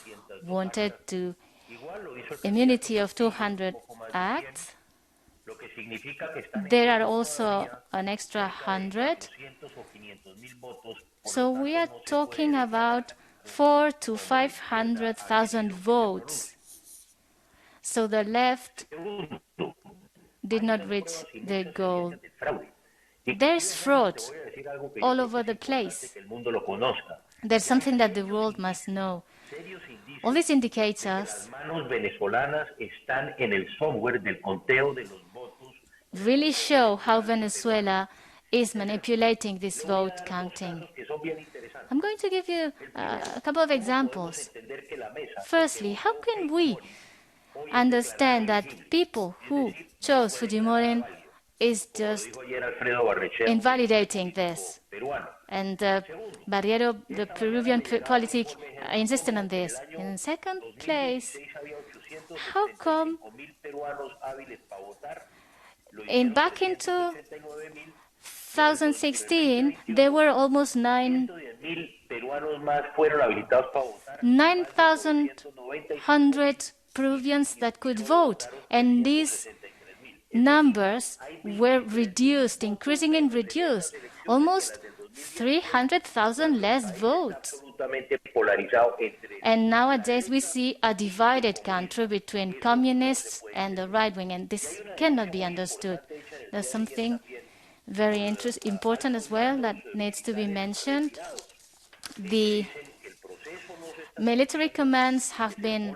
wanted to immunity of 200 acts. There are also an extra 100. So we are talking about 400,000 to 500,000 votes. So the left did not reach their goal. There's fraud all over the place. There's something that the world must know. All this indicates us really show how Venezuela is manipulating this vote counting. I'm going to give you a couple of examples. Firstly, how can we understand that people who chose Fujimori is just invalidating this? And Barriero, the Peruvian politic, insisted on this. In second place, how come back in 2016, there were almost 9,100 Peruvians that could vote, and these numbers were reduced, increasing and reduced, almost 300,000 less votes. And nowadays we see a divided country between communists and the right wing, and this cannot be understood. There's something very important as well that needs to be mentioned. The military commands have been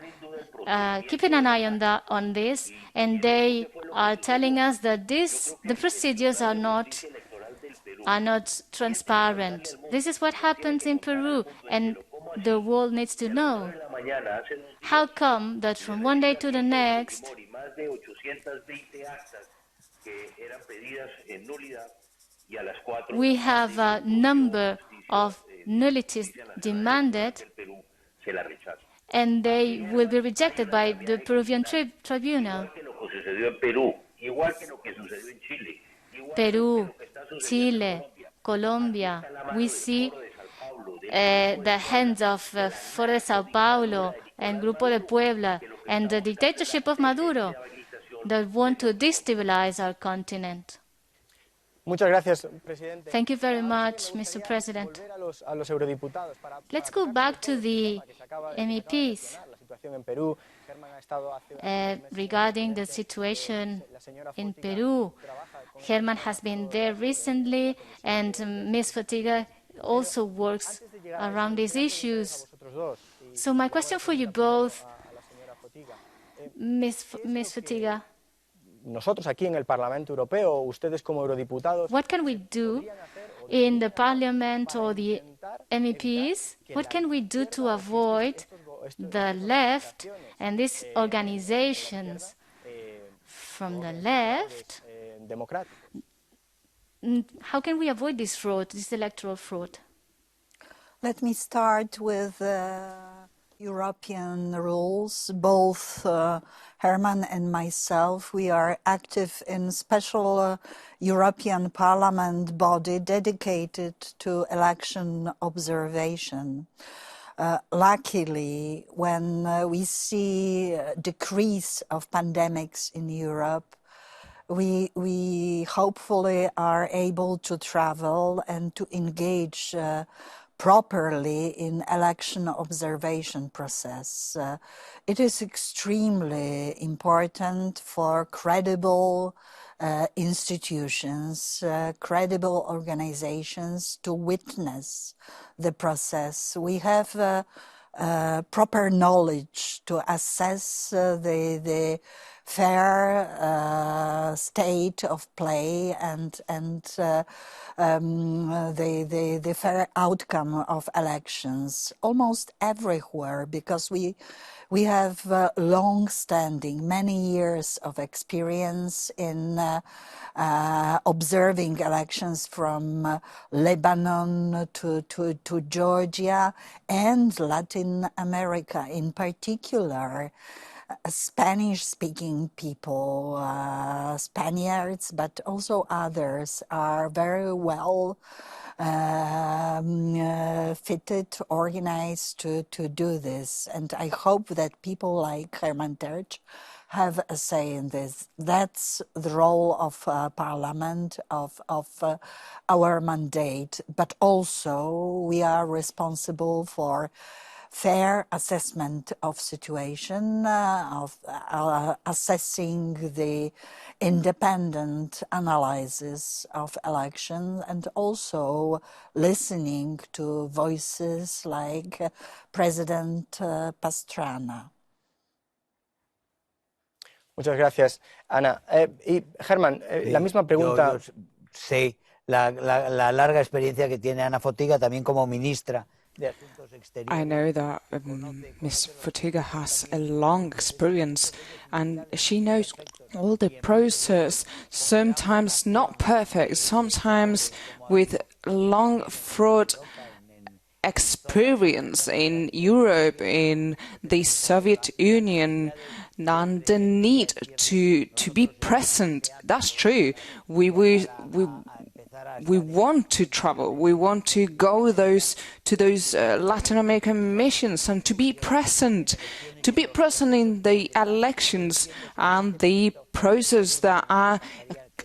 keeping an eye on this, and they are telling us that the procedures are not transparent. This is what happens in Peru, and the world needs to know. How come that from one day to the next, we have a number of nullities demanded, and they will be rejected by the Peruvian tribunal? Peru, Chile, Colombia, we see the hands of Foro de Sao Paulo and Grupo de Puebla and the dictatorship of Maduro that want to destabilize our continent. Muchas gracias, Presidente. Thank you very much, Mr. President. Let's go back to the MEPs. Regarding the situation in Peru, Herman has been there recently, and Ms. Fatiga also works around these issues. So my question for you both, Ms. Fatiga, nosotros aquí en el Parlamento Europeo, ustedes como eurodiputados, what can we do in the Parliament or the MEPs? What can we do to avoid the left and these organizations from the left? How can we avoid this fraud, this electoral fraud? Let me start with European rules. Both Herman and myself, we are active in special European Parliament body dedicated to election observation. Luckily, when we see a decrease of pandemics in Europe, we hopefully are able to travel and to engage properly in election observation process. It is extremely important for credible institutions, credible organizations to witness the process. We have proper knowledge to assess the fair state of play and the fair outcome of elections almost everywhere, because we have long-standing, many years of experience in observing elections from Lebanon to Georgia and Latin America in particular. Spanish-speaking people, Spaniards, but also others, are very well fitted, organized to do this. And I hope that people like Herman Tertsch have a say in this. That's the role of Parliament, of our mandate. But also we are responsible for fair assessment of situation, of assessing the independent analysis of elections, and also listening to voices like President Pastrana. Muchas gracias, Ana. Y Herman, la misma pregunta. Yo sé la larga experiencia que tiene Ana Fotyga también como ministra de Asuntos Exteriores. I know that Ms. Fotyga has a long experience and she knows all the process, sometimes not perfect, sometimes with long fraud experience in Europe, in the Soviet Union, and the need to be present. That's true. We want to travel. We want to go to those Latin American missions and to be present in the elections and the process that are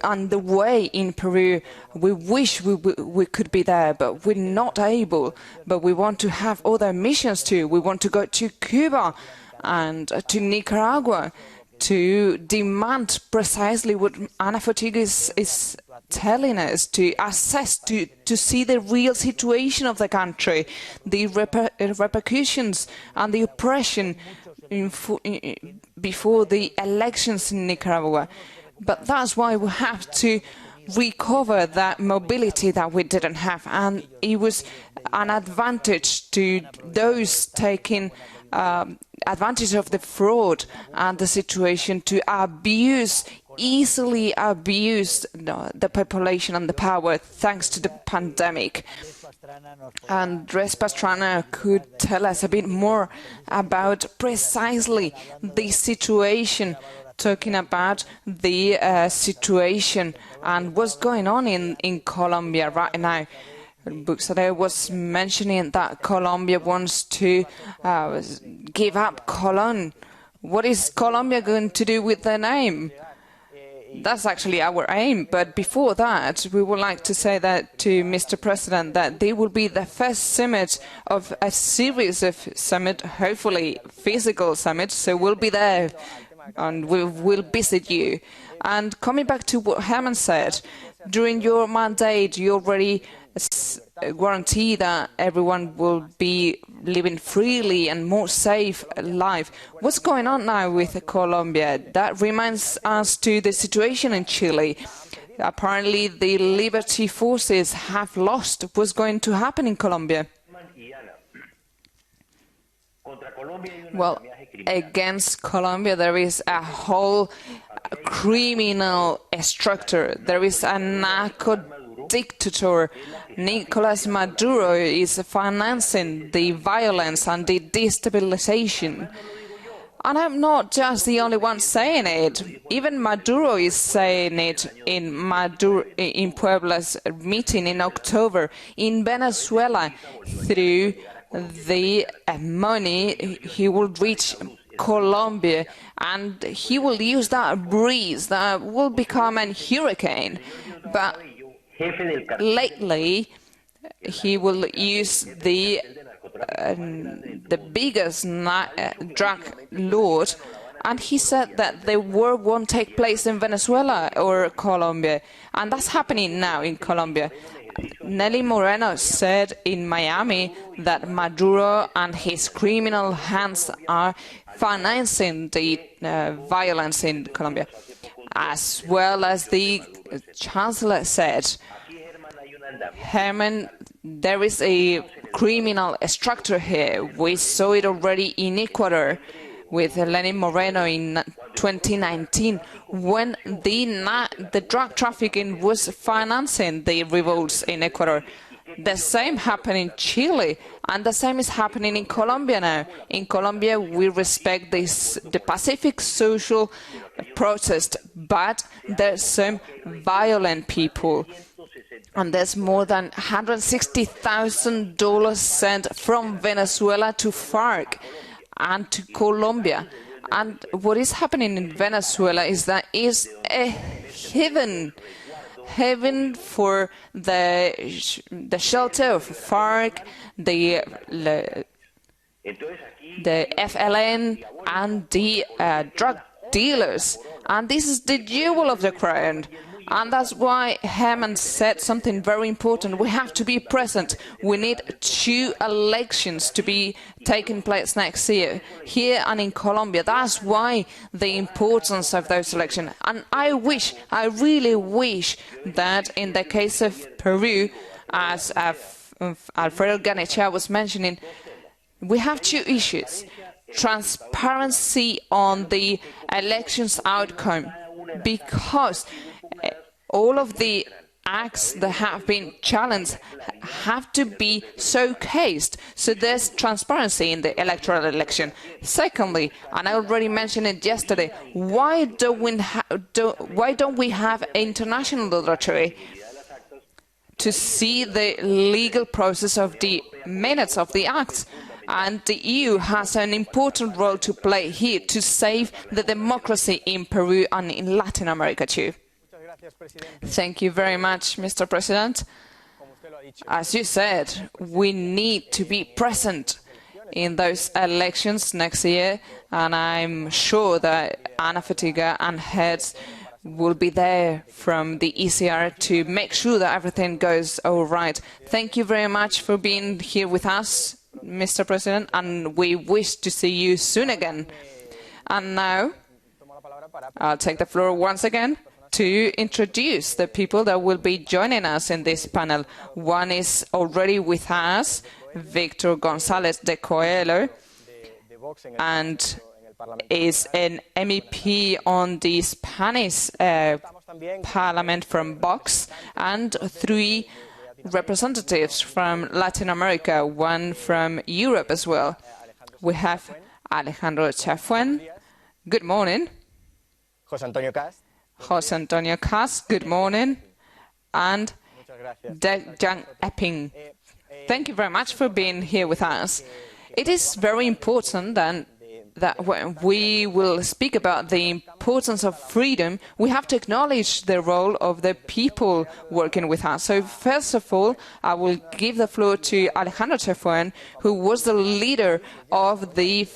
underway in Peru. We wish we could be there, but we're not able. But we want to have other missions too. We want to go to Cuba and to Nicaragua to demand precisely what Ana Fotyga is telling us, to assess, to see the real situation of the country, the repercussions and the oppression before the elections in Nicaragua. But that's why we have to recover that mobility that we didn't have, and it was an advantage to those taking advantage of the fraud and the situation to easily abuse the population and the power thanks to the pandemic. Andrés Pastrana could tell us a bit more about precisely the situation, talking about the situation and what's going on in Colombia right now. Buxade was mentioning that Colombia wants to give up Colón. What is Colombia going to do with their name? That's actually our aim. But before that, we would like to say that to Mr. President that they will be the first summit of a series of summits, hopefully physical summits. So we'll be there and we'll visit you. And coming back to what Herman said, during your mandate, you already guarantee that everyone will be living freely and more safe life. What's going on now with Colombia? That reminds us to the situation in Chile. Apparently, the Liberty forces have lost. What's going to happen in Colombia? Well, against Colombia, there is a whole criminal structure. There is a narco-dictator. Nicolas Maduro is financing the violence and the destabilization. And I'm not just the only one saying it. Even Maduro is saying it in Puebla's meeting in October. In Venezuela, through the money, he will reach Colombia and he will use that breeze that will become a hurricane. But lately, he will use the biggest drug lord, and he said that the war won't take place in Venezuela or Colombia, and that's happening now in Colombia. Nelly Moreno said in Miami that Maduro and his criminal hands are financing the violence in Colombia, as well as the Chancellor said. Herman, there is a criminal structure here. We saw it already in Ecuador with Lenin Moreno in 2019 when the drug trafficking was financing the revolts in Ecuador. The same happened in Chile, and the same is happening in Colombia now. In Colombia, we respect the Pacific social protest, but there's some violent people. And there's more than $160,000 sent from Venezuela to FARC and to Colombia. And what is happening in Venezuela is that it's a heaven for the shelter of FARC, the FLN, and the drug dealers. And this is the jewel of the crown. And that's why Herman said something very important. We have to be present. We need 2 elections to be taking place next year, here and in Colombia. That's why the importance of those elections. And I really wish that in the case of Peru, as Alfredo Garnechea was mentioning, we have 2 issues. Transparency on the elections outcome, because all of the acts that have been challenged have to be showcased, so there's transparency in the electoral election. Secondly, and I already mentioned it yesterday, why don't we have international laboratory to see the legal process of the minutes of the acts? And the EU has an important role to play here to save the democracy in Peru and in Latin America too. Thank you very much, Mr. President. As you said, we need to be present in those elections next year, and I'm sure that Ana Fatiga and heads will be there from the ECR to make sure that everything goes all right. Thank you very much for being here with us, Mr. President, and we wish to see you soon again. And now, I'll take the floor once again to introduce the people that will be joining us in this panel. One is already with us, Victor González de Coelho, and is an MEP on the Spanish Parliament from Vox, and 3 representatives from Latin America, 1 from Europe as well. We have Alejandro Chafuen. Good morning. José Antonio Cas, good morning. And Deng Epping. Thank you very much for being here with us. It is very important that when we will speak about the importance of freedom, we have to acknowledge the role of the people working with us. So first of all, I will give the floor to Alejandro Chafuen, who was the leader of the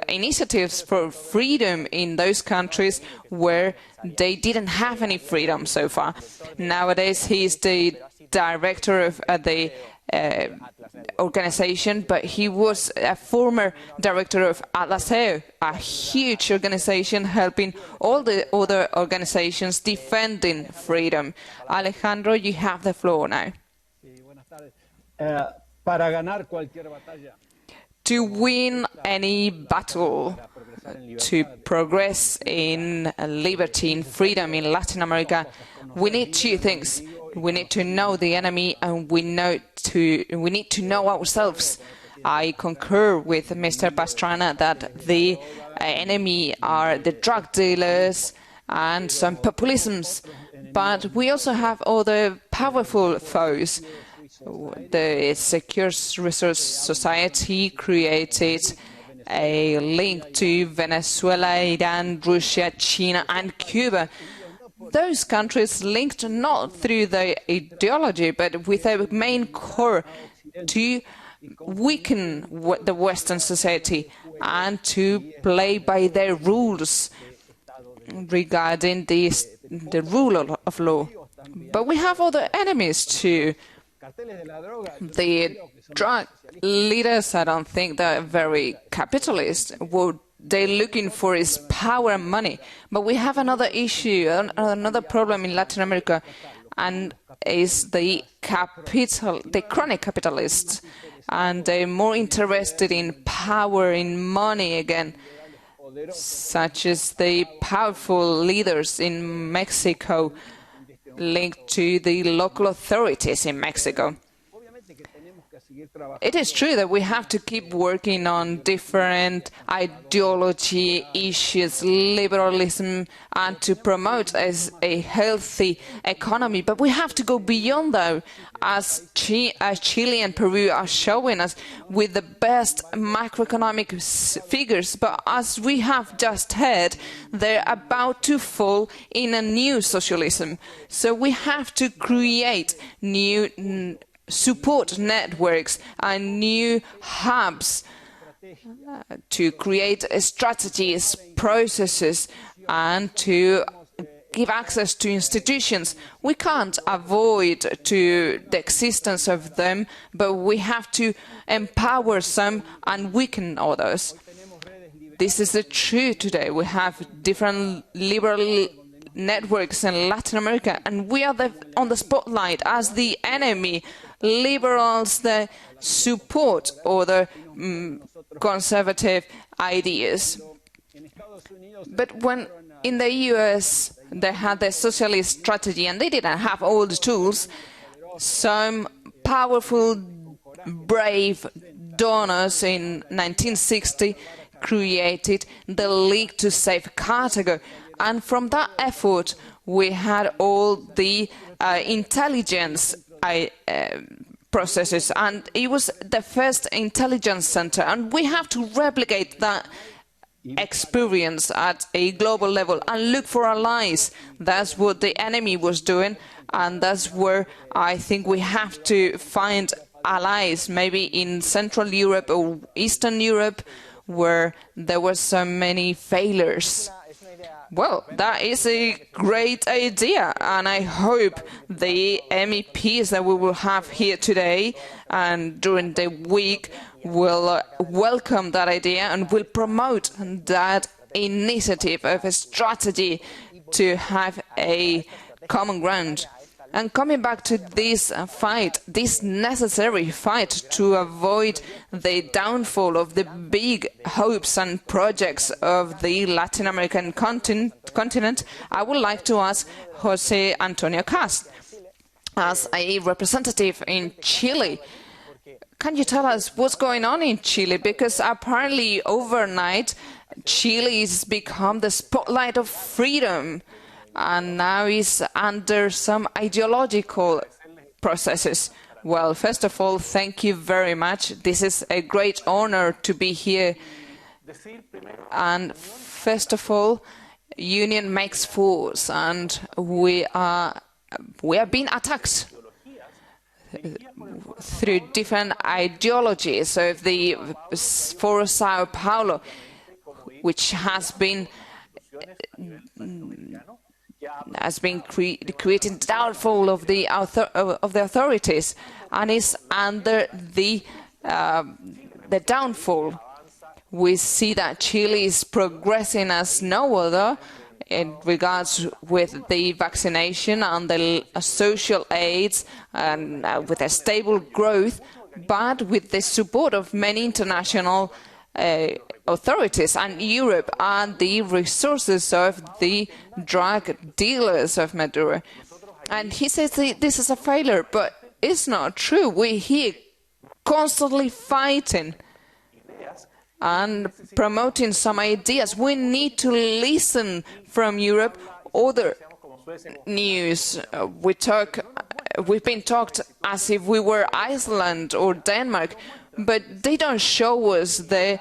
initiatives for freedom in those countries where they didn't have any freedom so far. Nowadays, he is the director of the organization, but he was a former director of Atlaseo, a huge organization helping all the other organizations defending freedom. Alejandro, you have the floor now. To win any battle, to progress in liberty and freedom in Latin America, we need 2 things. We need to know the enemy, and we need to know ourselves. I concur with Mr. Pastrana that the enemy are the drug dealers and some populisms, but we also have other powerful foes. The Secure Resource Society created a link to Venezuela, Iran, Russia, China and Cuba. Those countries linked not through the ideology, but with a main core to weaken the Western society and to play by their rules regarding the rule of law. But we have other enemies too. The drug leaders, I don't think they're very capitalist. What they're looking for is power and money. But we have another issue, another problem in Latin America, and is the chronic capitalists. And they're more interested in power, in money again, such as the powerful leaders in Mexico linked to the local authorities in Mexico. It is true that we have to keep working on different ideology issues, liberalism, and to promote a healthy economy. But we have to go beyond that, as Chile and Peru are showing us with the best macroeconomic figures. But as we have just heard, they're about to fall in a new socialism. So we have to create new support networks and new hubs to create strategies, processes, and to give access to institutions. We can't avoid to the existence of them, but we have to empower some and weaken others. This is the truth today. We have different liberal networks in Latin America, and we are on the spotlight as the enemy. Liberals that support other conservative ideas. But when in the US they had the socialist strategy and they didn't have all the tools, some powerful, brave donors in 1960 created the League to Save Cartago. And from that effort, we had all the intelligence processes, and it was the first intelligence center. And we have to replicate that experience at a global level and look for allies. That's what the enemy was doing, and that's where I think we have to find allies, maybe in Central Europe or Eastern Europe, where there were so many failures. Well, that is a great idea, and I hope the MEPs that we will have here today and during the week will welcome that idea and will promote that initiative of a strategy to have a common ground. And coming back to this fight, this necessary fight to avoid the downfall of the big hopes and projects of the Latin American continent, I would like to ask José Antonio Cast, as a representative in Chile. Can you tell us what's going on in Chile? Because apparently overnight, Chile has become the spotlight of freedom, and now is under some ideological processes. Well, first of all, thank you very much. This is a great honor to be here. And first of all, union makes force, and we are being attacked through different ideologies. So for Sao Paulo, which has been creating downfall of the authorities, and is under the downfall. We see that Chile is progressing as no other in regards with the vaccination and the social aids, and with a stable growth, but with the support of many international authorities and Europe and the resources of the drug dealers of Maduro. And he says this is a failure, but it's not true. We're here constantly fighting and promoting some ideas. We need to listen from Europe other news. We've been talked as if we were Iceland or Denmark, but they don't show us the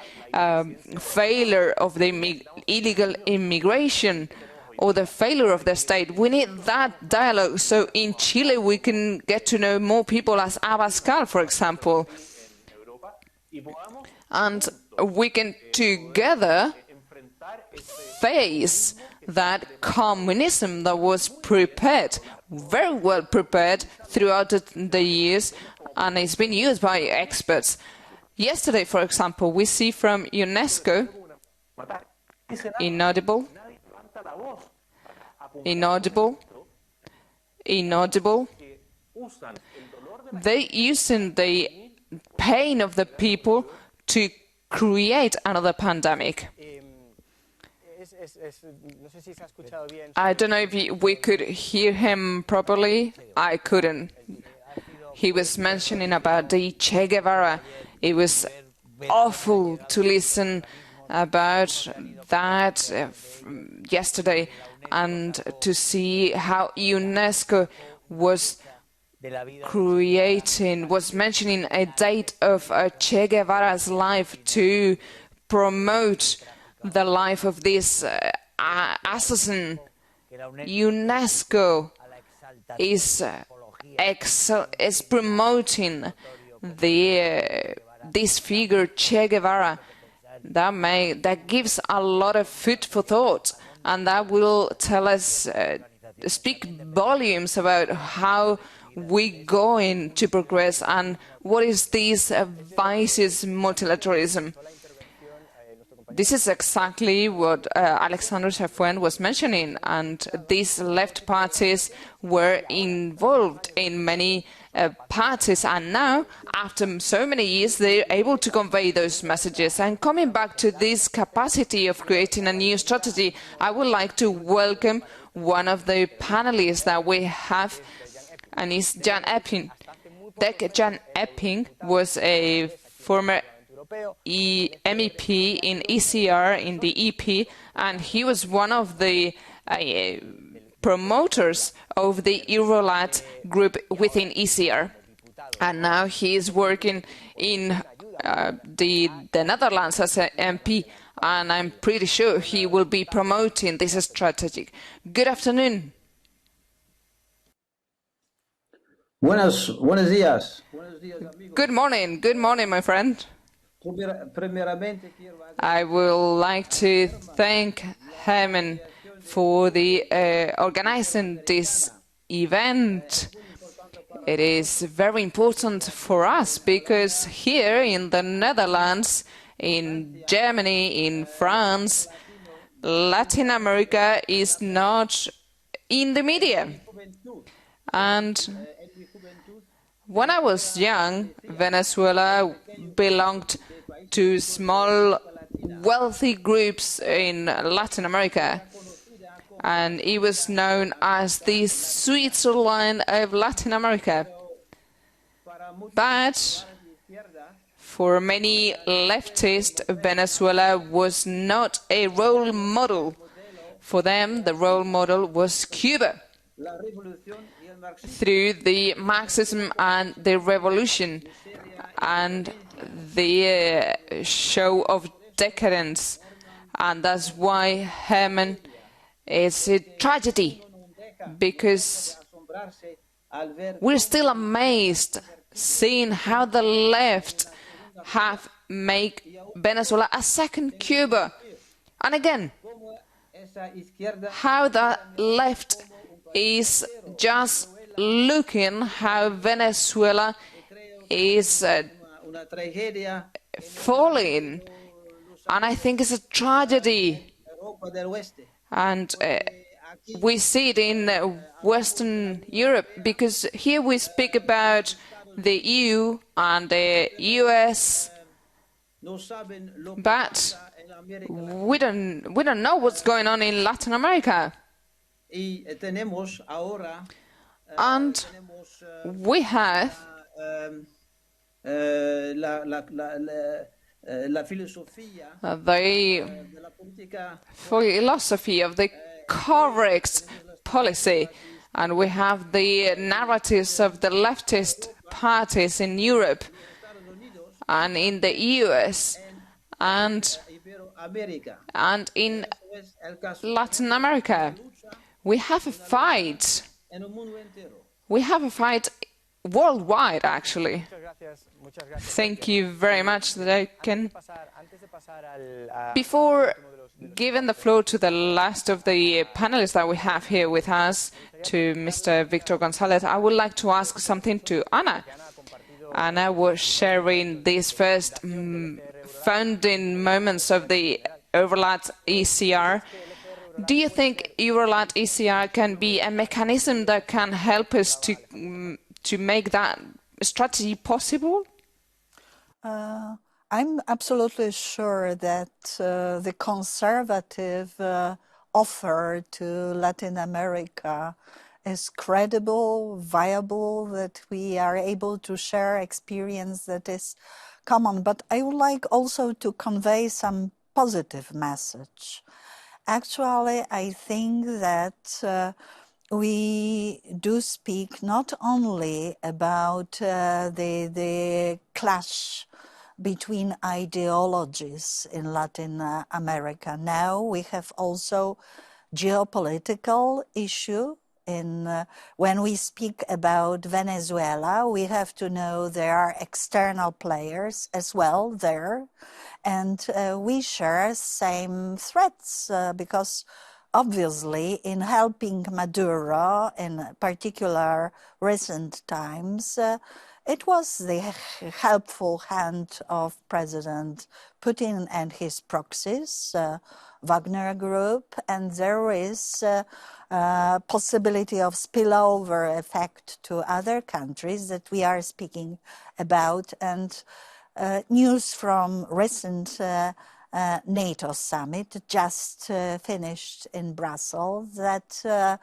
failure of the illegal immigration or the failure of the state. We need that dialogue, so in Chile we can get to know more people as Abascal, for example, and we can together face that communism that was prepared, very well prepared throughout the years, and it's been used by experts. Yesterday, for example, we see from UNESCO, inaudible, they using the pain of the people to create another pandemic. I don't know if we could hear him properly. I couldn't. He was mentioning about the Che Guevara. It was awful to listen about that yesterday, and to see how UNESCO was mentioning a date of Che Guevara's life to promote the life of this assassin. UNESCO is promoting this figure, Che Guevara, that gives a lot of food for thought. and that will tell us, speak volumes about how we're going to progress and what is this vices multilateralism. This is exactly what Alexander Safuen was mentioning, and these left parties were involved in many parties, and now, after so many years, they're able to convey those messages. And coming back to this capacity of creating a new strategy, I would like to welcome one of the panelists that we have, and it's Jan Epping. Jan Epping was a former MEP in ECR in the EP, and he was one of the promoters of the Eurolat group within ECR, and now he is working in the Netherlands as an MP, and I'm pretty sure he will be promoting this strategy. Good afternoon. Buenos días. Good morning, my friend. I would like to thank Herman for organizing this event. It is very important for us because here in the Netherlands, in Germany, in France, Latin America is not in the media. And when I was young, Venezuela belonged to small, wealthy groups in Latin America, and it was known as the Switzerland of Latin America. But for many leftists, Venezuela was not a role model. For them, the role model was Cuba, through the Marxism and the revolution and the show of decadence. And that's why Herman is a tragedy, because we're still amazed seeing how the left have made Venezuela a second Cuba. And again, how the left is just looking how Venezuela is falling, and I think it's a tragedy. And we see it in Western Europe, because here we speak about the EU and the US, but we don't know what's going on in Latin America. And we have the philosophy of the correct policy, and we have the narratives of the leftist parties in Europe and in the US and in Latin America. We have a fight. We have a fight worldwide, actually. Thank you very much that I can. Before giving the floor to the last of the panelists that we have here with us, to Mr. Victor Gonzalez, I would like to ask something to Ana. Ana was sharing these first founding moments of the Eurolat ECR. Do you think Eurolat ECR can be a mechanism that can help us to make that strategy possible? I'm absolutely sure that the conservative offer to Latin America is credible, viable, that we are able to share experience that is common. But I would like also to convey some positive message. Actually, I think that we do speak not only about the clash between ideologies in Latin America. Now we have also geopolitical issue. When we speak about Venezuela, we have to know there are external players as well there, and we share same threats because obviously, in helping Maduro, in particular recent times, it was the helpful hand of President Putin and his proxies, Wagner Group, and there is possibility of spillover effect to other countries that we are speaking about, and news from recent NATO summit just finished in Brussels that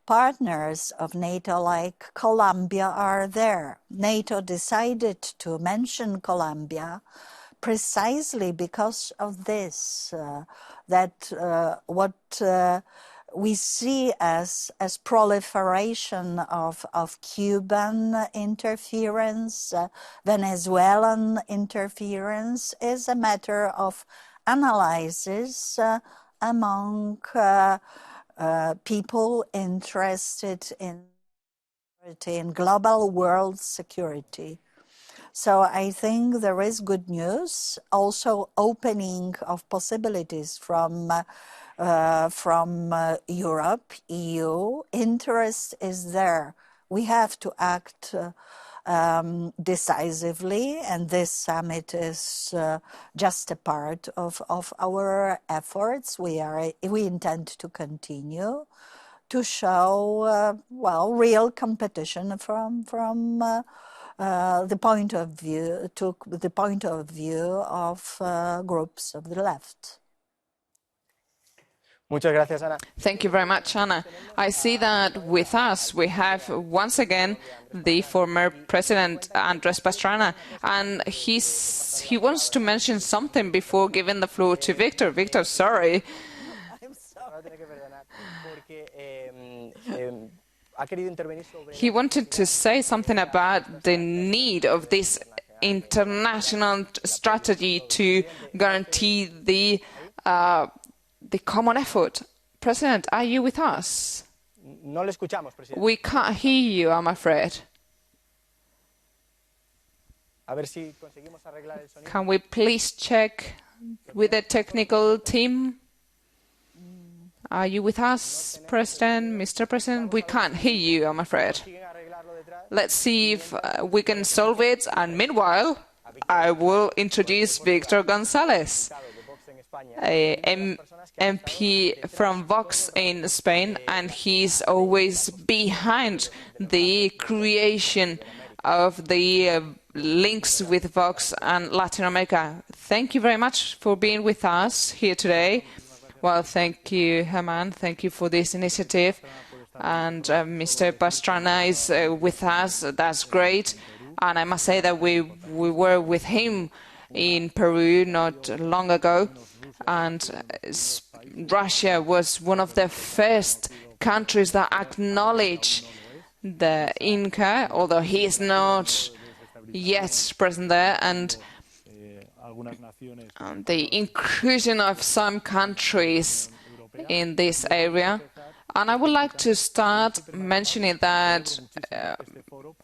partners of NATO like Colombia are there. NATO decided to mention Colombia precisely because of this, that what we see as proliferation of Cuban interference, Venezuelan interference is a matter of analysis among people interested in global world security. So I think there is good news, also opening of possibilities from Europe, EU. Interest is there. We have to act decisively, and this summit is just a part of our efforts. We intend to continue to show real competition from the point of view of groups of the left. Muchas gracias, Ana. Thank you very much, Anna. I see that with us we have once again the former president, Andrés Pastrana, and he wants to mention something before giving the floor to Victor. Victor, sorry. He wanted to say something about the need of this international strategy to guarantee the common effort. President, are you with us? No le escuchamos, Presidente. We can't hear you, I'm afraid. A ver si conseguimos arreglar el sonido. Can we please check with the technical team? Are you with us, President, Mr. President? We can't hear you, I'm afraid. Let's see if we can solve it, and meanwhile, I will introduce Victor González, a MP from Vox in Spain, and he's always behind the creation of the links with Vox and Latin America. Thank you very much for being with us here today. Well, thank you, Herman. Thank you for this initiative. And Mr. Pastrana is with us. That's great. And I must say that we were with him in Peru not long ago. And Russia was one of the first countries that acknowledged the Inca, although he is not yet present there. And the inclusion of some countries in this area. And I would like to start mentioning that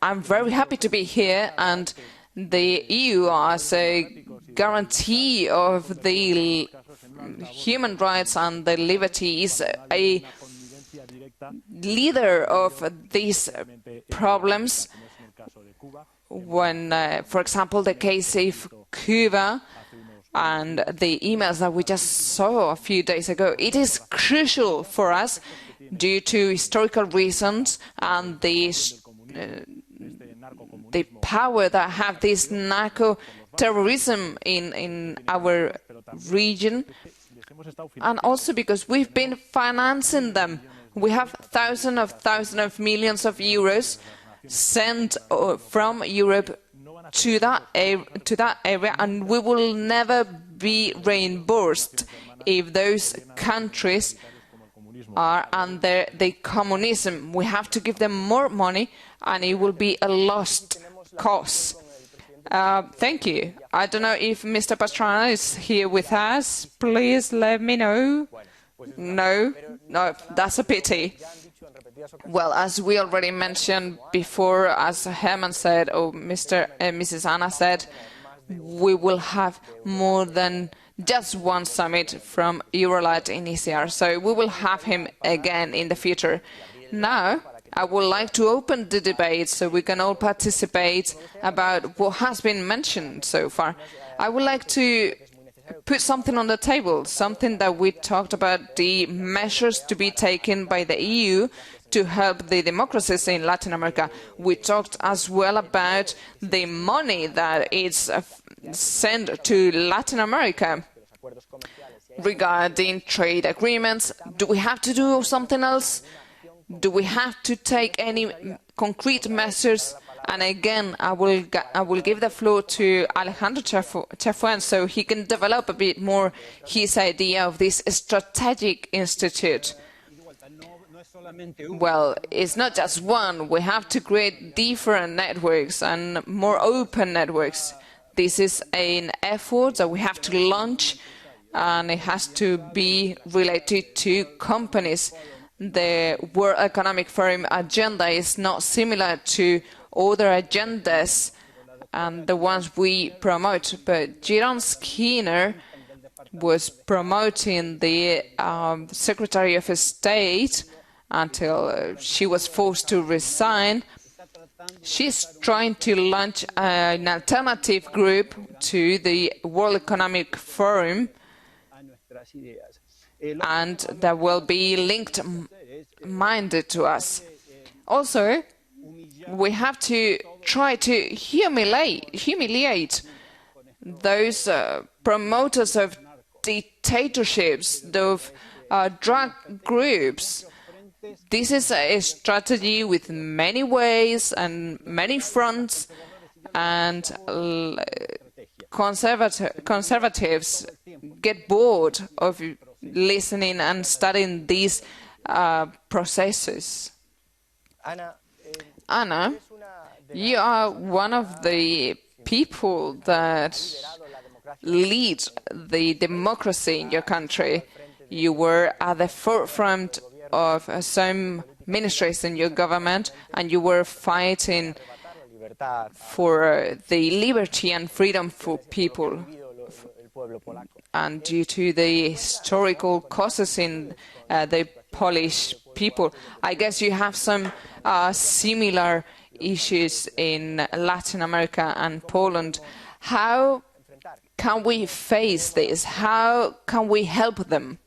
I'm very happy to be here, and the EU as a guarantee of the human rights and the liberty is a leader of these problems. When, for example, the case of Cuba and the emails that we just saw a few days ago, it is crucial for us due to historical reasons and the power that have this narco-terrorism in our region, and also because we've been financing them. We have thousands of millions of euros sent from Europe to that area, and we will never be reimbursed if those countries are under the communism. We have to give them more money, and it will be a lost cause. Thank you. I don't know if Mr. Pastrana is here with us. Please let me know. No, that's a pity. Well, as we already mentioned before, as Herman said, or Mrs. Anna said, we will have more than just one summit from Eurolat in ECR, so we will have him again in the future. Now, I would like to open the debate so we can all participate about what has been mentioned so far. I would like to put something on the table, something that we talked about, the measures to be taken by the EU to help the democracies in Latin America. We talked as well about the money that is sent to Latin America regarding trade agreements. Do we have to do something else? Do we have to take any concrete measures? And again, I will give the floor to Alejandro Chafuan so he can develop a bit more his idea of this strategic institute. Well, it's not just one. We have to create different networks and more open networks. This is an effort that we have to launch, and it has to be related to companies. The World Economic Forum agenda is not similar to other agendas and the ones we promote, but Giron Skinner was promoting the Secretary of State until she was forced to resign. She's trying to launch an alternative group to the World Economic Forum, and that will be linked-minded to us. Also, we have to try to humiliate those promoters of dictatorships, of drug groups. This is a strategy with many ways and many fronts, and conservatives get bored of listening and studying these processes. Anna, you are one of the people that lead the democracy in your country. You were at the forefront of some ministries in your government, and you were fighting for the liberty and freedom for people. And due to the historical causes in the Polish people, I guess you have some similar issues in Latin America and Poland. How can we face this? How can we help them?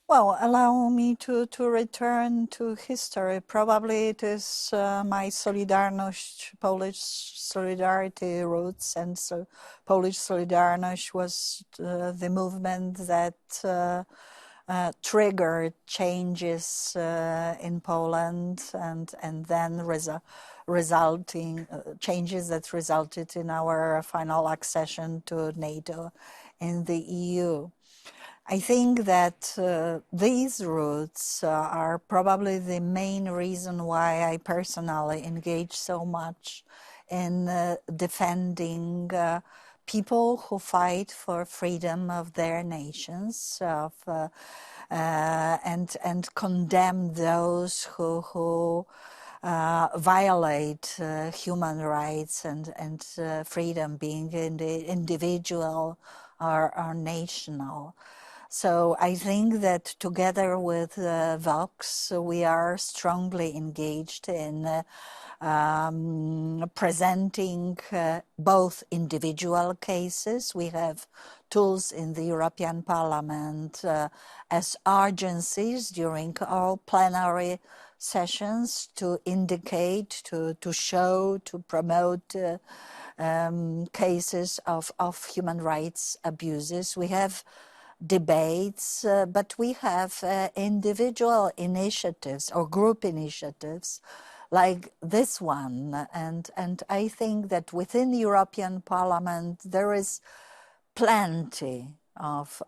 Well, allow me to return to history. Probably it is my Solidarność, Polish solidarity roots, and so Polish Solidarność was the movement that triggered changes in Poland, and then resulting changes that resulted in our final accession to NATO and the EU. I think that these roots are probably the main reason why I personally engage so much in defending people who fight for freedom of their nations, and condemn those who violate human rights and freedom, being individual or national. So I think that together with Vox, we are strongly engaged in presenting both individual cases. We have tools in the European Parliament as urgencies during all plenary sessions to indicate, to show, to promote cases of human rights abuses. We have debates, but we have individual initiatives or group initiatives like this one. And I think that within the European Parliament there is plenty of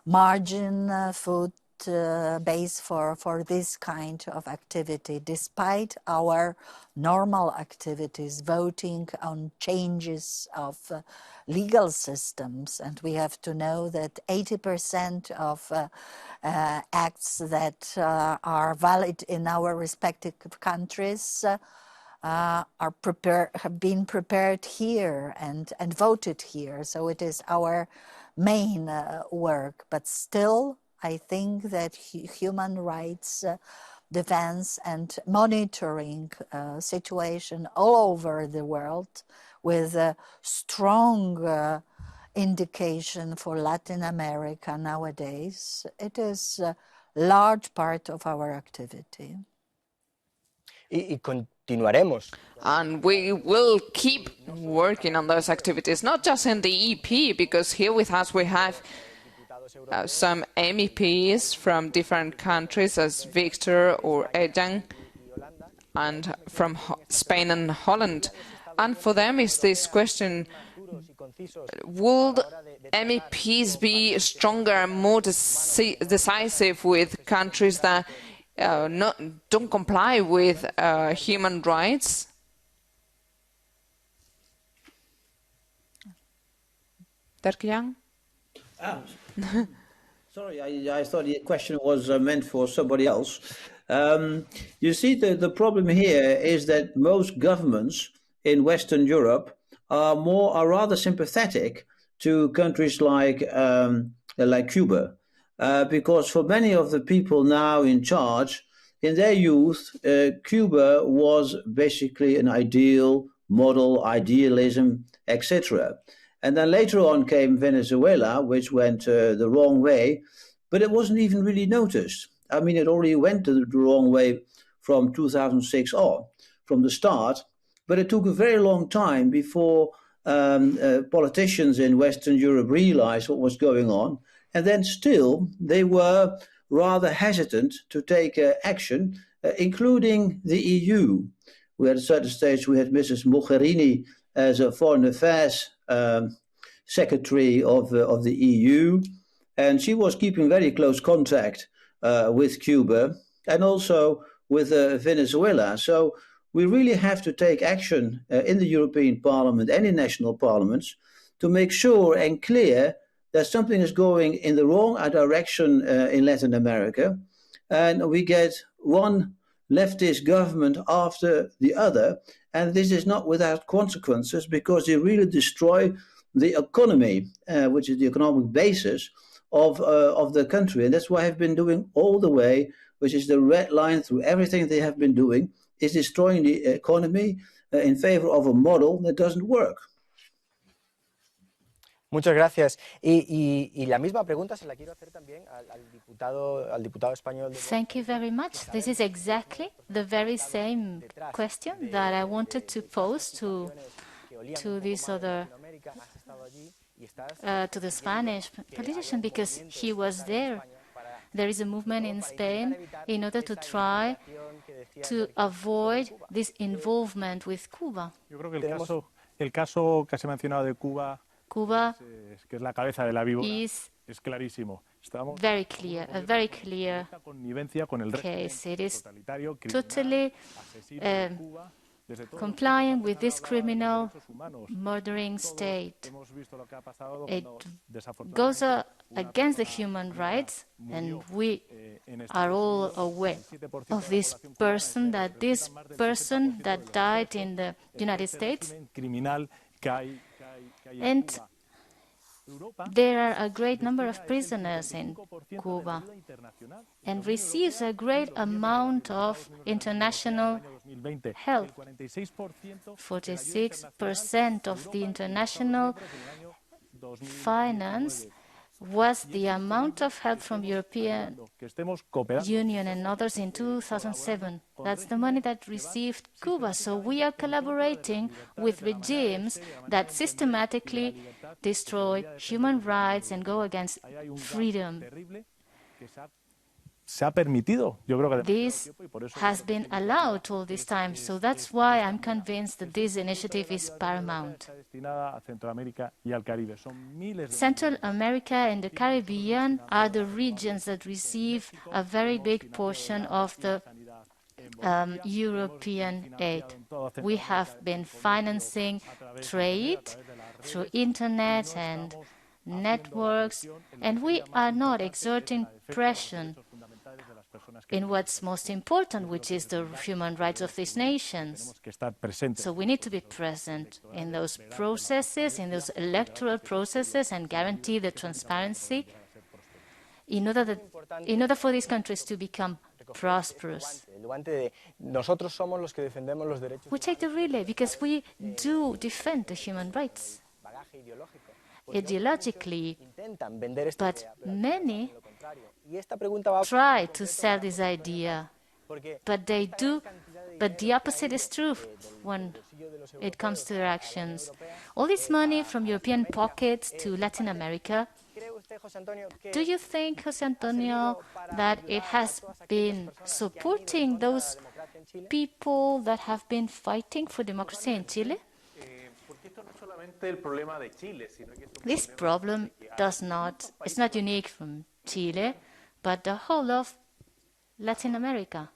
margin food base for this kind of activity, despite our normal activities, voting on changes of legal systems. And we have to know that 80% of acts that are valid in our respective countries have been prepared here and voted here. So it is our main work. But still, I think that human rights defense and monitoring situation all over the world with a strong indication for Latin America nowadays, it is a large part of our activity. Continuaremos. And we will keep working on those activities, not just in the EP, because here with us we have some MEPs from different countries, as Victor or Ejang, and from Spain and Holland. And for them is this question: would MEPs be stronger and more decisive with countries that don't comply with human rights? Dirk Jan? Sorry, I thought the question was meant for somebody else. You see, the problem here is that most governments in Western Europe are rather sympathetic to countries like Cuba, because for many of the people now in charge, in their youth, Cuba was basically an ideal model, idealism, etc. And then later on came Venezuela, which went the wrong way, but it wasn't even really noticed. I mean, it already went the wrong way from 2006 on, from the start, but it took a very long time before politicians in Western Europe realized what was going on, and then still they were rather hesitant to take action, including the EU. We had at a certain stage, we had Mrs. Mogherini as a foreign affairs secretary of the EU, and she was keeping very close contact with Cuba and also with Venezuela. So we really have to take action in the European Parliament and in national parliaments to make sure and clear that something is going in the wrong direction in Latin America, and we get one leftist government after the other, and this is not without consequences because they really destroy the economy, which is the economic basis of the country. And that's what I've been doing all the way, which is the red line through everything they have been doing, is destroying the economy in favor of a model that doesn't work. Muchas gracias. Y la misma pregunta se la quiero hacer también al diputado español. Thank you very much. This is exactly the very same question that I wanted to pose to this other, to the Spanish politician, because he was there. There is a movement in Spain in order to try to avoid this involvement with Cuba. Yo creo que el caso que se ha mencionado de Cuba, que es la cabeza de la víbora, es clarísimo. Estamos very clear, a very clear case. It is totally complying with this criminal murdering state. It goes against the human rights, and we are all aware of this person that died in the United States. And there are a great number of prisoners in Cuba and receives a great amount of international help. 46% of the international finance was the amount of help from European Union and others in 2007. That's the money that received Cuba. So we are collaborating with regimes that systematically destroy human rights and go against freedom. This has been allowed all this time, so that's why I'm convinced that this initiative is paramount. Central America and the Caribbean are the regions that receive a very big portion of the European aid. We have been financing trade through internet and networks, and we are not exerting pressure in what's most important, which is the human rights of these nations. So we need to be present in those processes, in those electoral processes, and guarantee the transparency in order for these countries to become prosperous. We take the relay because we do defend the human rights ideologically, but many try to sell this idea, but the opposite is true when it comes to their actions. All this money from European pockets to Latin America, do you think, José Antonio, that it has been supporting those people that have been fighting for democracy in Chile? This problem is not unique from Chile, but the whole of Latin America.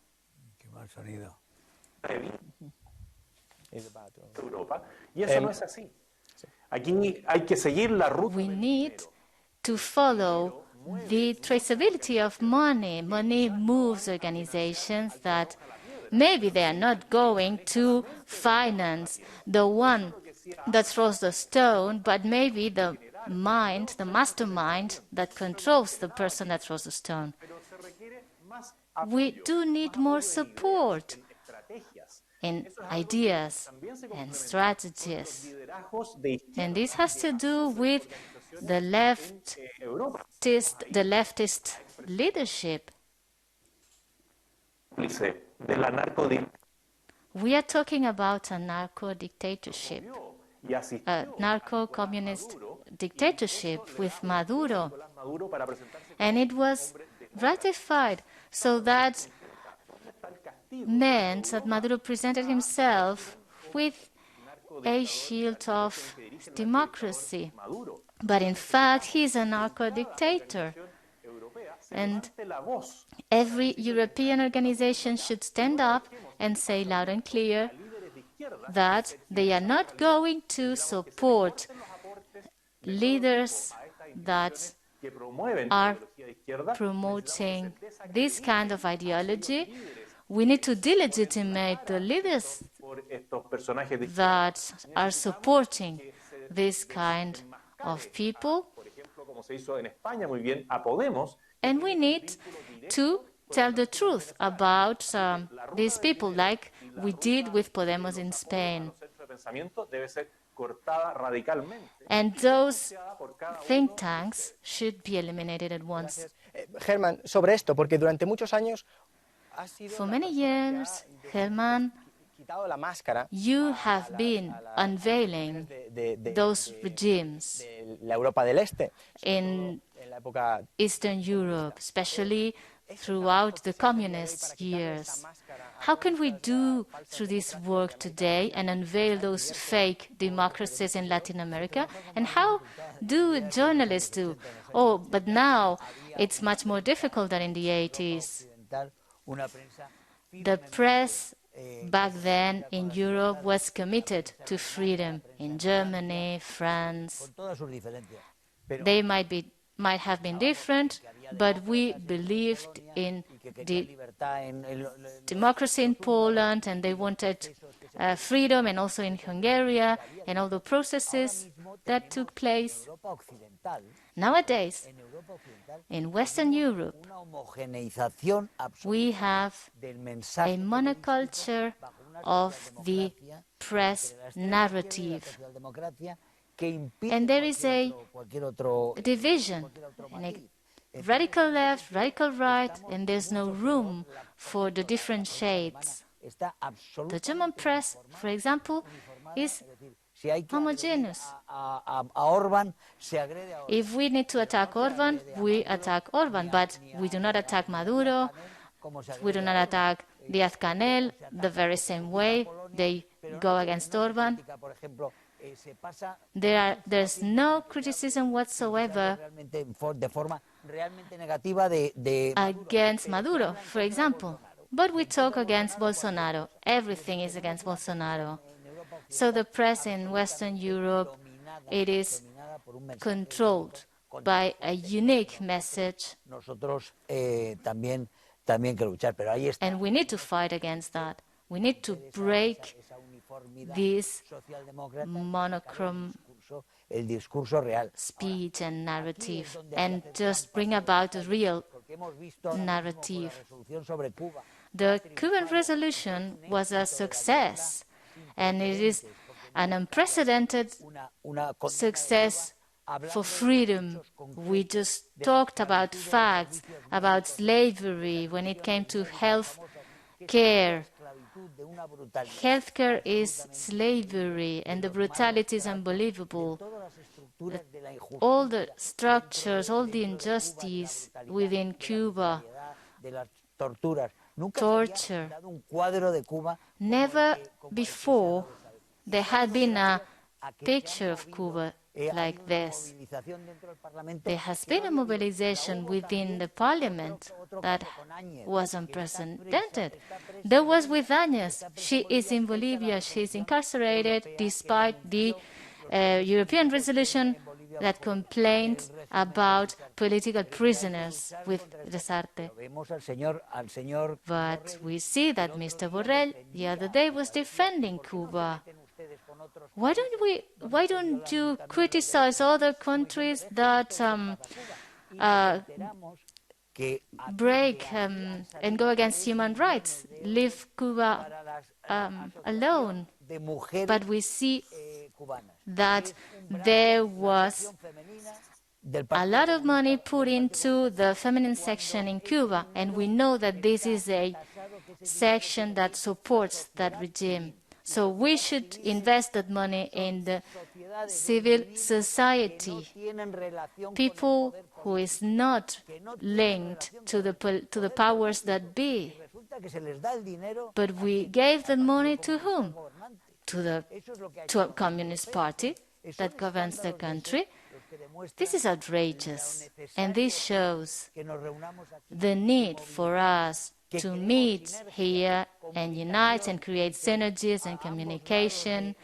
We need to follow the traceability of money. Money moves organizations that maybe they are not going to finance the one that throws the stone, but maybe the mastermind that controls the person that throws the stone. We do need more support in ideas and strategies. And this has to do with the leftist leadership. We are talking about a narco-dictatorship, a narco-communist dictatorship with Maduro. And it was ratified, so that meant that Maduro presented himself with a shield of democracy. But in fact, he's a narco-dictator. And every European organization should stand up and say loud and clear that they are not going to support leaders that are promoting this kind of ideology. We need to delegitimate the leaders that are supporting this kind of people. And we need to tell the truth about these people, like we did with Podemos in Spain. And those think tanks should be eliminated at once. Germán, sobre esto, porque durante muchos años for many years, Germán, you have been unveiling those regimes in Eastern Europe, especially throughout the communist years. How can we do through this work today and unveil those fake democracies in Latin America? And how do journalists do? Oh, but now it's much more difficult than in the 80s. The press back then in Europe was committed to freedom. In Germany, France, they might have been different, but we believed in the democracy in Poland, and they wanted freedom, and also in Hungary, and all the processes that took place. Nowadays, in Western Europe, we have a monoculture of the press narrative. And there is a division, radical left, radical right, and there's no room for the different shades. The German press, for example, is homogeneous. If we need to attack Orban, we attack Orban, but we do not attack Maduro, we do not attack Díaz-Canel the very same way they go against Orban. There's no criticism whatsoever against Maduro, for example. But we talk against Bolsonaro. Everything is against Bolsonaro. So the press in Western Europe, it is controlled by a unique message. And we need to fight against that. We need to break this monochrome speech and narrative and just bring about a real narrative. The Cuban resolution was a success, and it is an unprecedented success for freedom. We just talked about facts, about slavery when it came to health care. Healthcare is slavery, and the brutality is unbelievable. All the structures, all the injustice within Cuba, torture. Never before there had been a picture of Cuba like this. There has been a mobilization within the parliament that was unprecedented. There was with Áñez. She is in Bolivia. She is incarcerated despite the European resolution that complained about political prisoners with Resarte. But we see that Mr. Borrell the other day was defending Cuba. Why don't you criticize other countries that break and go against human rights? Leave Cuba alone. But we see that there was a lot of money put into the feminine section in Cuba, and we know that this is a section that supports that regime. So we should invest that money in the civil society, people who is not linked to the powers that be. But we gave the money to whom? To a communist party that governs the country. This is outrageous, and this shows the need for us to meet here and unite and create synergies and communication,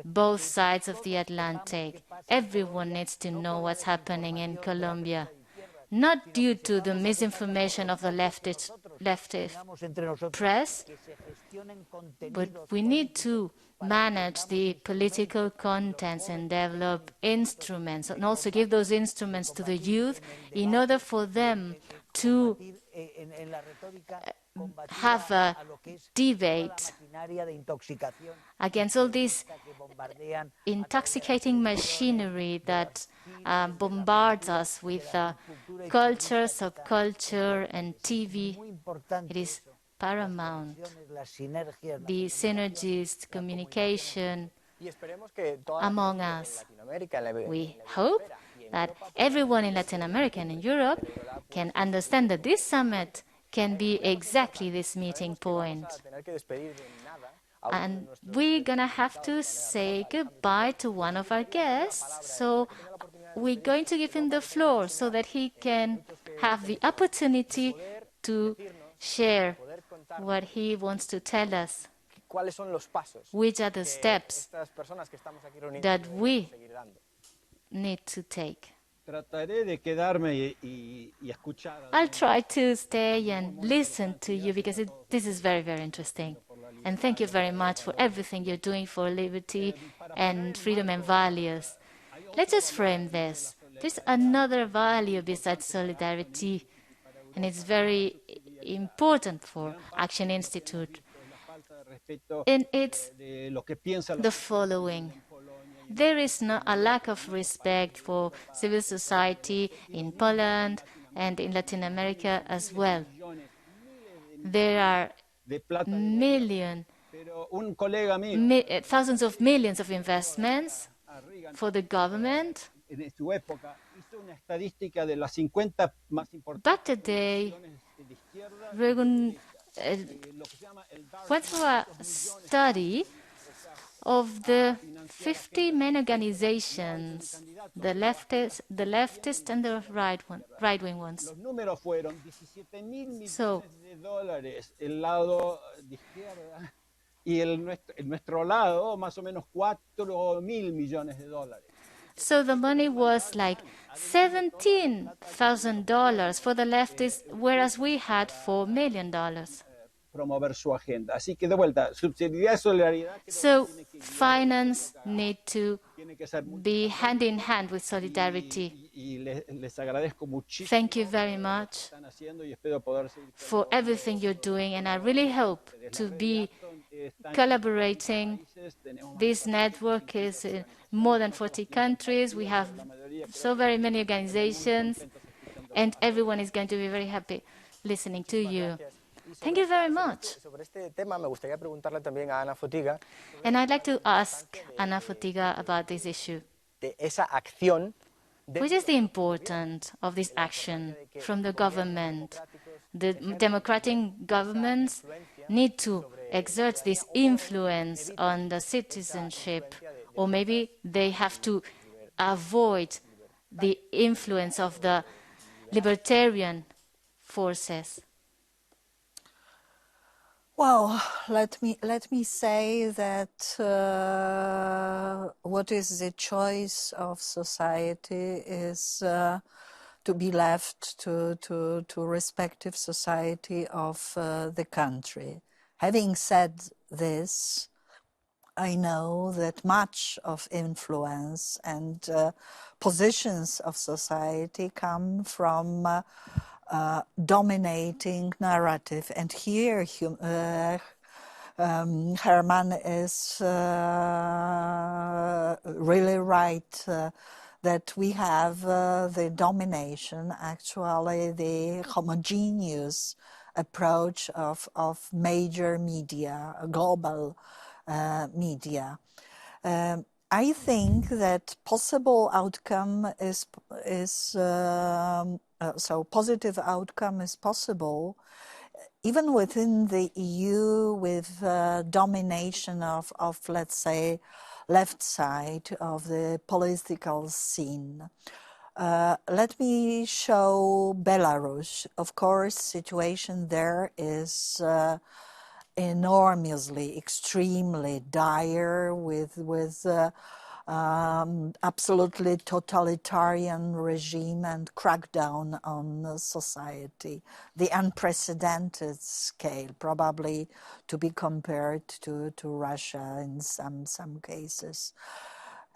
both sides of the Atlantic. Everyone needs to know what's happening in Colombia, not due to the misinformation of the leftist press, but we need to manage the political contents and develop instruments, and also give those instruments to the youth in order for them to have a debate against all this intoxicating machinery that bombards us with culture, subculture, and TV. It is paramount. The synergies, communication among us. We hope that everyone in Latin America and in Europe can understand that this summit can be exactly this meeting point. And we're going to have to say goodbye to one of our guests, so we're going to give him the floor so that he can have the opportunity to share what he wants to tell us. Which are the steps that we need to take? I'll try to stay and listen to you because this is very, very interesting. And thank you very much for everything you're doing for liberty and freedom and values. Let's just frame this. There's another value besides solidarity, and it's very important for Action Institute. And it's the following. There is not a lack of respect for civil society in Poland and in Latin America as well. There are thousands of millions of investments for the government. Back today, Reagan went through a study of the 50 main organizations, the leftist and the right-wing ones. So, So the money was like $17,000 for the leftists, whereas we had $4 million. Promover su agenda. Así que de vuelta, subsidiariedad y solidaridad. So finance need to be hand in hand with solidarity. Les agradezco muchísimo. Thank you very much for everything you're doing, and I really hope to be collaborating. This network is in more than 40 countries. We have so very many organizations, and everyone is going to be very happy listening to you. Thank you very much. And I'd like to ask Ana Fotiga about this issue. What is the importance of this action from the government? The democratic governments need to exert this influence on the citizenship, or maybe they have to avoid the influence of the libertarian forces. Well, let me say that what is the choice of society is to be left to respective society of the country. Having said this, I know that much of influence and positions of society come from dominating narrative, and here Herman is really right that we have the domination, actually the homogeneous approach of major media, global media. I think that possible outcome is so positive outcome is possible even within the EU with domination of let's say left side of the political scene. Let me show Belarus. Of course, situation there is enormously, extremely dire with absolutely totalitarian regime and crackdown on society. The unprecedented scale, probably to be compared to Russia in some cases.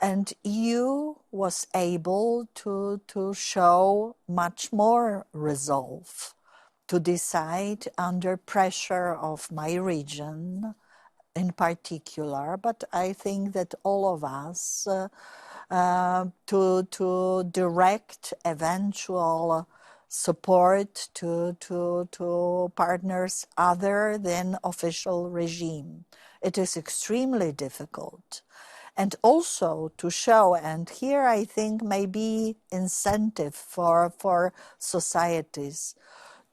And EU was able to show much more resolve, to decide under pressure of my region in particular, but I think that all of us to direct eventual support to partners other than official regime. It is extremely difficult. And also to show, and here I think maybe incentive for societies,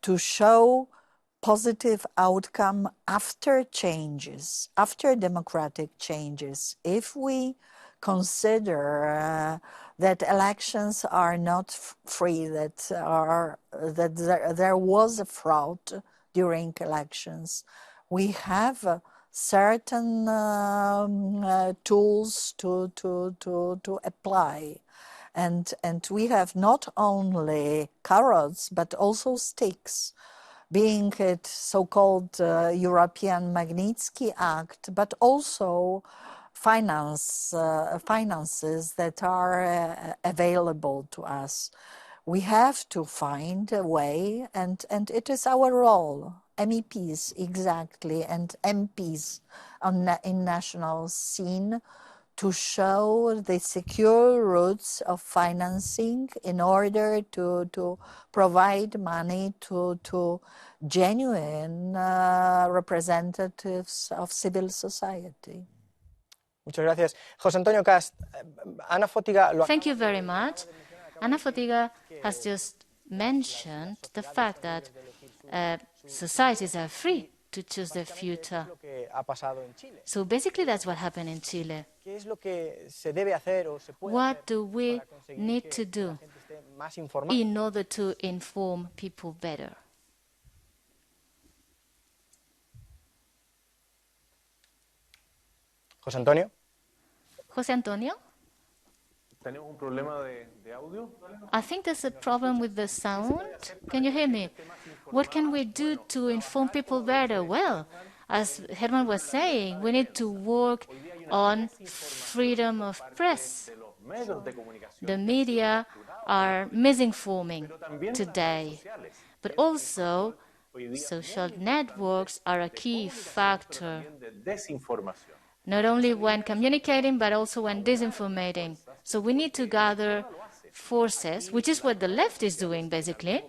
to show positive outcome after changes, after democratic changes. If we consider that elections are not free, that there was a fraud during elections, we have certain tools to apply. And we have not only carrots, but also sticks, being it so-called European Magnitsky Act, but also finances that are available to us. We have to find a way, and it is our role, MEPs exactly, and MPs in national scene, to show the secure routes of financing in order to provide money to genuine representatives of civil society. Muchas gracias. José Antonio Cast, Ana Fotiga... Thank you very much. Ana Fotiga has just mentioned the fact that societies are free to choose their future. So basically that's what happened in Chile. What do we need to do in order to inform people better? José Antonio? José Antonio? I think there's a problem with the sound. Can you hear me? What can we do to inform people better? Well, as Herman was saying, we need to work on freedom of press. The media are misinforming today, but also social networks are a key factor, not only when communicating, but also when disinformating. So we need to gather forces, which is what the left is doing, basically.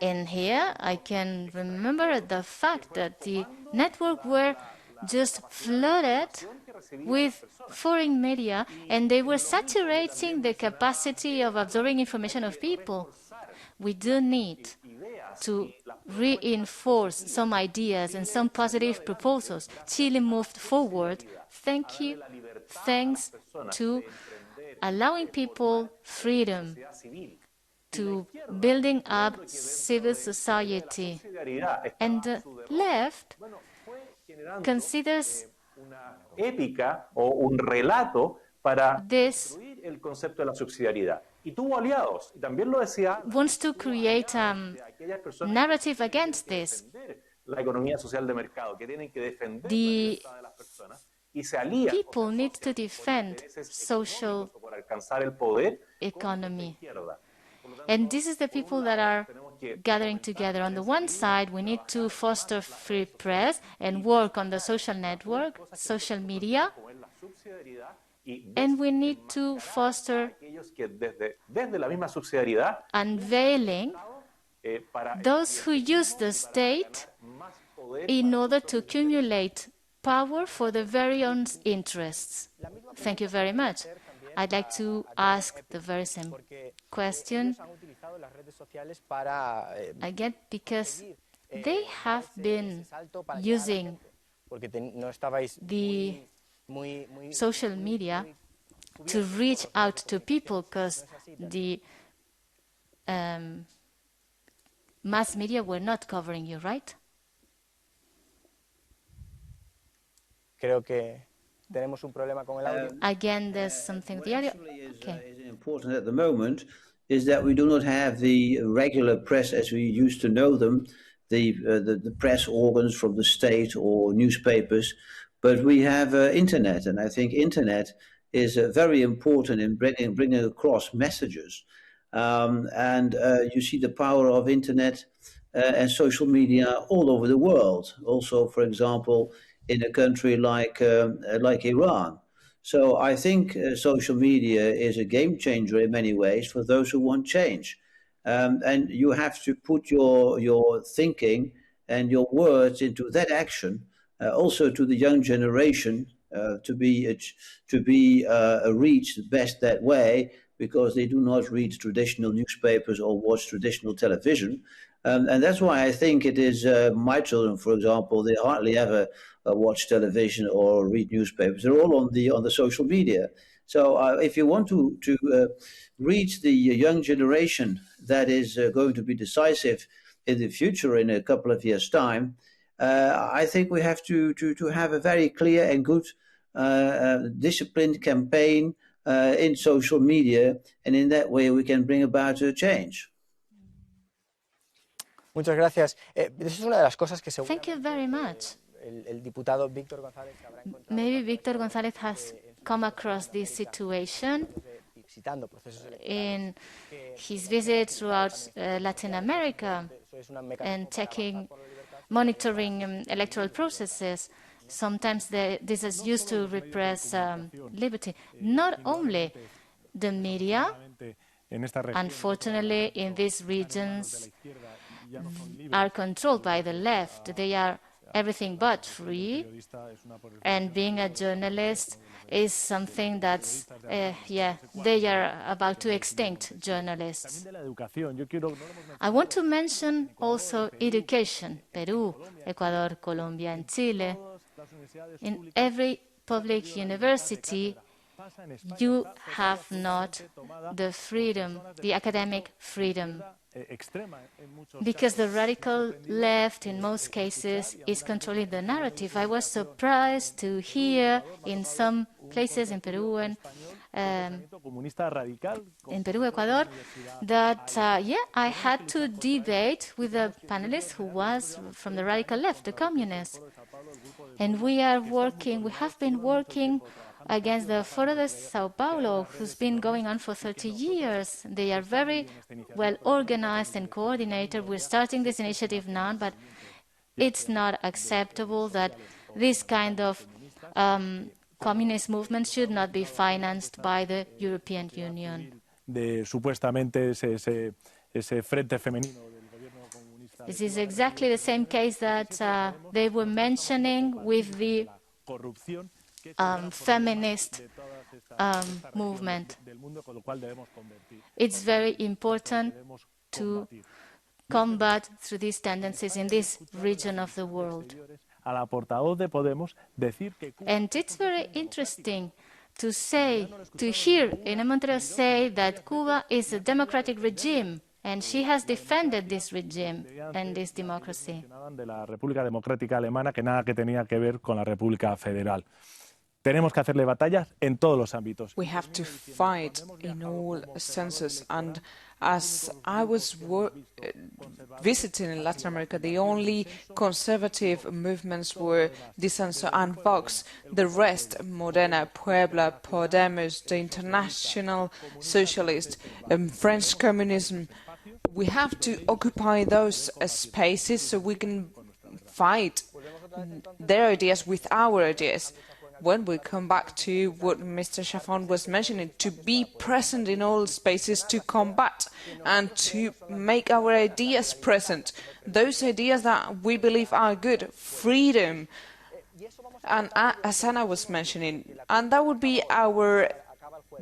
And here I can remember the fact that the network were just flooded with foreign media, and they were saturating the capacity of absorbing information of people. We do need to reinforce some ideas and some positive proposals. Chile moved forward, thanks to allowing people freedom, to building up civil society. And the left considers épica o un relato para destruir el concepto de la subsidiariedad. Y tuvo aliados, y también lo decía, wants to create a narrative against this. La economía social de mercado, que tienen que defender la libertad de las personas y se alían. People need to defend social por alcanzar el poder economy. And this is the people that are gathering together. On the one side, we need to foster free press and work on the social network, social media. And we need to foster unveiling those who use the state in order to accumulate power for their very own interests. Thank you very much. I'd like to ask the very same question again, because they have been using the social media to reach out to people, because the mass media were not covering you, right? Creo que tenemos un problema con el audio. Again, there's something with the audio. Okay. Is important at the moment is that we do not have the regular press as we used to know them, the press organs from the state or newspapers, but we have internet, and I think internet is very important in bringing across messages. And you see the power of internet and social media all over the world. Also, for example, in a country like Iran. So I think social media is a game changer in many ways for those who want change. And you have to put your thinking and your words into that action, also to the young generation, to be reached best that way, because they do not read traditional newspapers or watch traditional television. And that's why I think it is my children, for example, they hardly ever watch television or read newspapers. They're all on the social media. So if you want to reach the young generation that is going to be decisive in the future in a couple of years' time, I think we have to have a very clear and good disciplined campaign in social media, and in that way we can bring about a change. Muchas gracias. Esa es una de las cosas que Thank you very much. El diputado Víctor González habrá encontrado. Maybe Víctor González has come across this situation in his visits throughout Latin America and monitoring electoral processes. Sometimes this is used to repress liberty. Not only the media, unfortunately, in these regions are controlled by the left. They are everything but free, and being a journalist is something that's, they are about to extinct journalists. I want to mention also education. Peru, Ecuador, Colombia, and Chile. In every public university, you have not the freedom, the academic freedom, because the radical left, in most cases, is controlling the narrative. I was surprised to hear in some places in Peru and in Peru, Ecuador, that I had to debate with a panelist who was from the radical left, the communists. And we have been working against the Foro de Sao Paulo, who's been going on for 30 years. They are very well organized and coordinated. We're starting this initiative now, but it's not acceptable that this kind of communist movement should not be financed by the European Union. This is exactly the same case that they were mentioning with the feminist movement. It's very important to combat through these tendencies in this region of the world. And it's very interesting to hear Elena Montero say that Cuba is a democratic regime, and she has defended this regime and this democracy. De la República Democrática Alemana, que nada que tenía que ver con la República Federal. Tenemos que hacerle batallas en todos los ámbitos. We have to fight in all senses, and as I was visiting in Latin America, the only conservative movements were Disenso and Vox. The rest, Modena, Puebla, Podemos, the International Socialist, French Communism, we have to occupy those spaces so we can fight their ideas with our ideas. When we come back to what Mr. Chaffon was mentioning, to be present in all spaces, to combat and to make our ideas present, those ideas that we believe are good, freedom, and as Anna was mentioning, and that would be our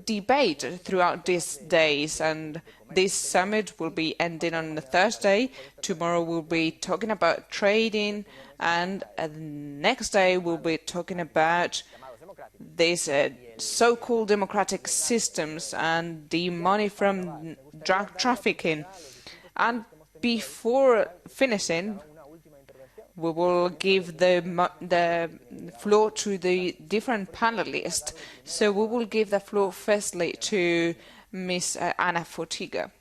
debate throughout these days. And this summit will be ending on a Thursday. Tomorrow we'll be talking about trading, and the next day we'll be talking about these so-called democratic systems and the money from drug trafficking. And before finishing, we will give the floor to the different panelists. So we will give the floor firstly to Ms. Ana Fotiga.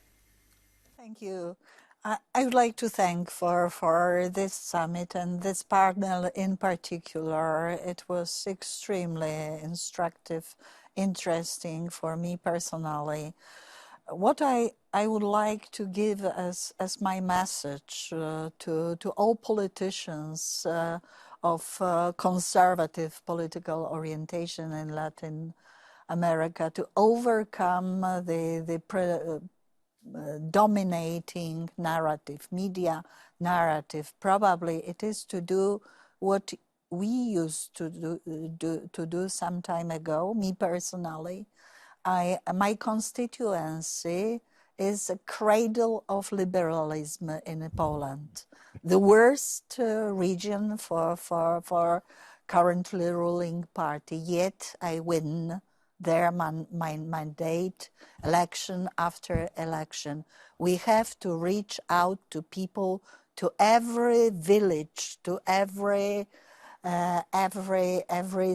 Thank you. I would like to thank for this summit and this panel in particular. It was extremely instructive, interesting for me personally. What I would like to give as my message to all politicians of conservative political orientation in Latin America to overcome the dominating narrative, media narrative. Probably it is to do what we used to do some time ago. Me personally, my constituency is a cradle of liberalism in Poland, the worst region for currently ruling party. Yet I win their mandate, election after election. We have to reach out to people, to every village, to every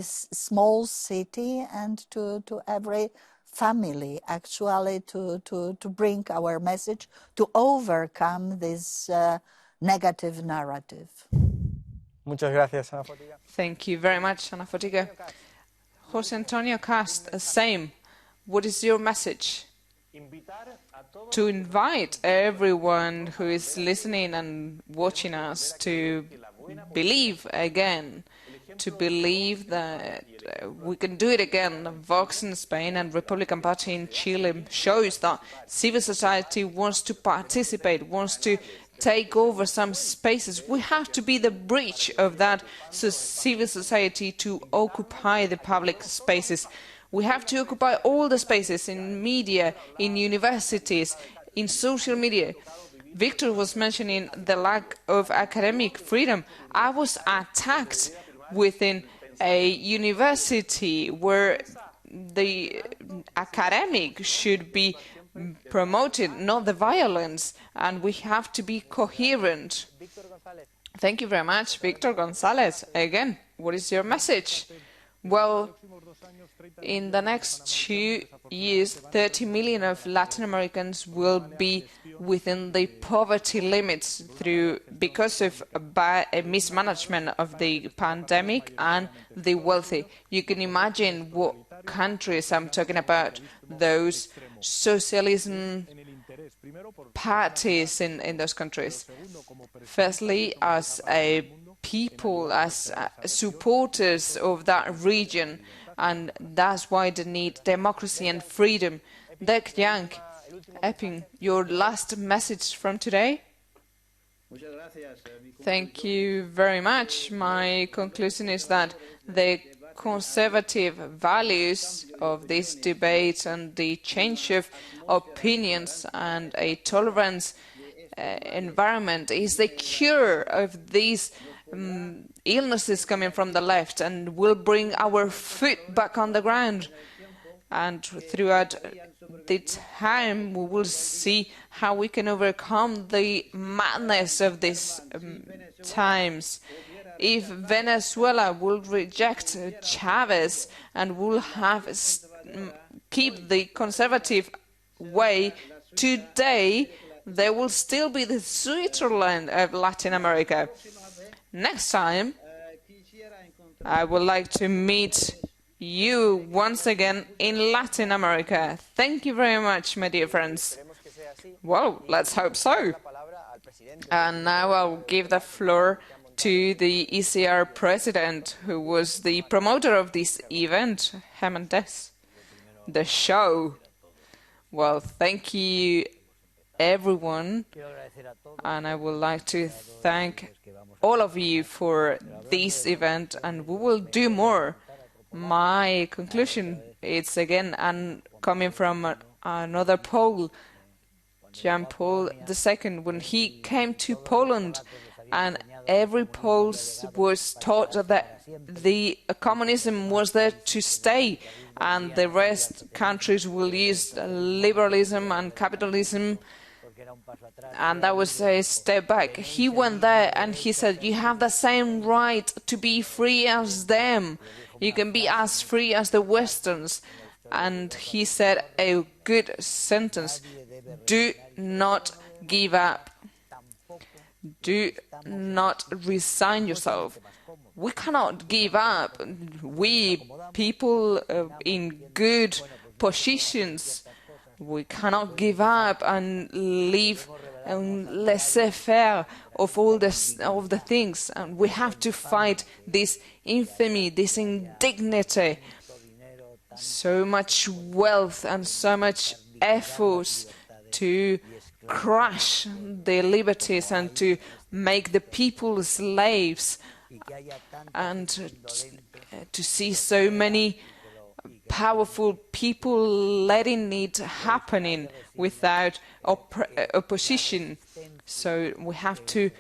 small city, and to every family, actually, to bring our message, to overcome this negative narrative. Muchas gracias, Ana Fotiga. Thank you very much, Ana Fotiga. José Antonio Cast, same. What is your message? To invite everyone who is listening and watching us to believe again, to believe that we can do it again. Vox in Spain and Republican Party in Chile shows that civil society wants to participate, wants to take over some spaces. We have to be the bridge of that civil society to occupy the public spaces. We have to occupy all the spaces in media, in universities, in social media. Victor was mentioning the lack of academic freedom. I was attacked within a university where the academic should be promoted, not the violence, and we have to be coherent. Thank you very much, Victor González. Again, what is your message? Well, in the next 2 years, 30 million of Latin Americans will be within the poverty limits because of a mismanagement of the pandemic and the wealthy. You can imagine what countries I'm talking about, those socialism parties in those countries. Firstly, as a people, as supporters of that region, and that's why they need democracy and freedom. Dirk Young, Epping, your last message from today? Thank you very much. My conclusion is that the conservative values of this debate and the change of opinions and a tolerance environment is the cure of these illnesses coming from the left, and will bring our foot back on the ground. And throughout the time, we will see how we can overcome the madness of these times. If Venezuela will reject Chavez and will keep the conservative way today, there will still be the Switzerland of Latin America. Next time, I would like to meet you once again in Latin America. Thank you very much, my dear friends. Well, let's hope so. And now I'll give the floor to the ECR president, who was the promoter of this event, Hernandez, the show. Well, thank you, everyone, and I would like to thank all of you for this event, and we will do more. My conclusion is again, and coming from another Pole, Jean Paul II, when he came to Poland, and every Pole was taught that the communism was there to stay, and the rest countries will use liberalism and capitalism, and that was a step back. He went there and he said, you have the same right to be free as them. You can be as free as the Westerns. And he said a good sentence: do not give up. Do not resign yourself. We cannot give up. We, people in good positions, we cannot give up and live and laissez-faire of all the things. And we have to fight this infamy, this indignity. So much wealth and so much efforts to crush their liberties and to make the people slaves, and to see so many powerful people letting it happening without opposition. So we have to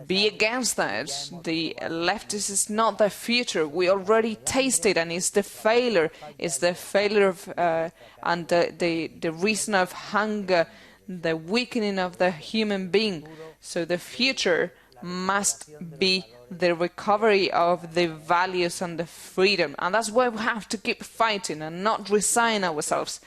be against that. The leftist is not the future. We already tasted, and it's the failure. It's the failure of and the reason of hunger, the weakening of the human being. So the future must be the recovery of the values and the freedom, and that's why we have to keep fighting and not resign ourselves.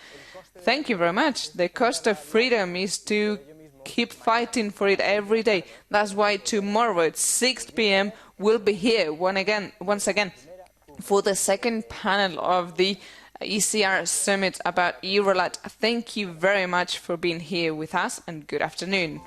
Thank you very much. The cost of freedom is to keep fighting for it every day. That's why tomorrow at 6 p.m. we'll be here once again for the second panel of the ECR Summit about Eurolat. Thank you very much for being here with us, and good afternoon.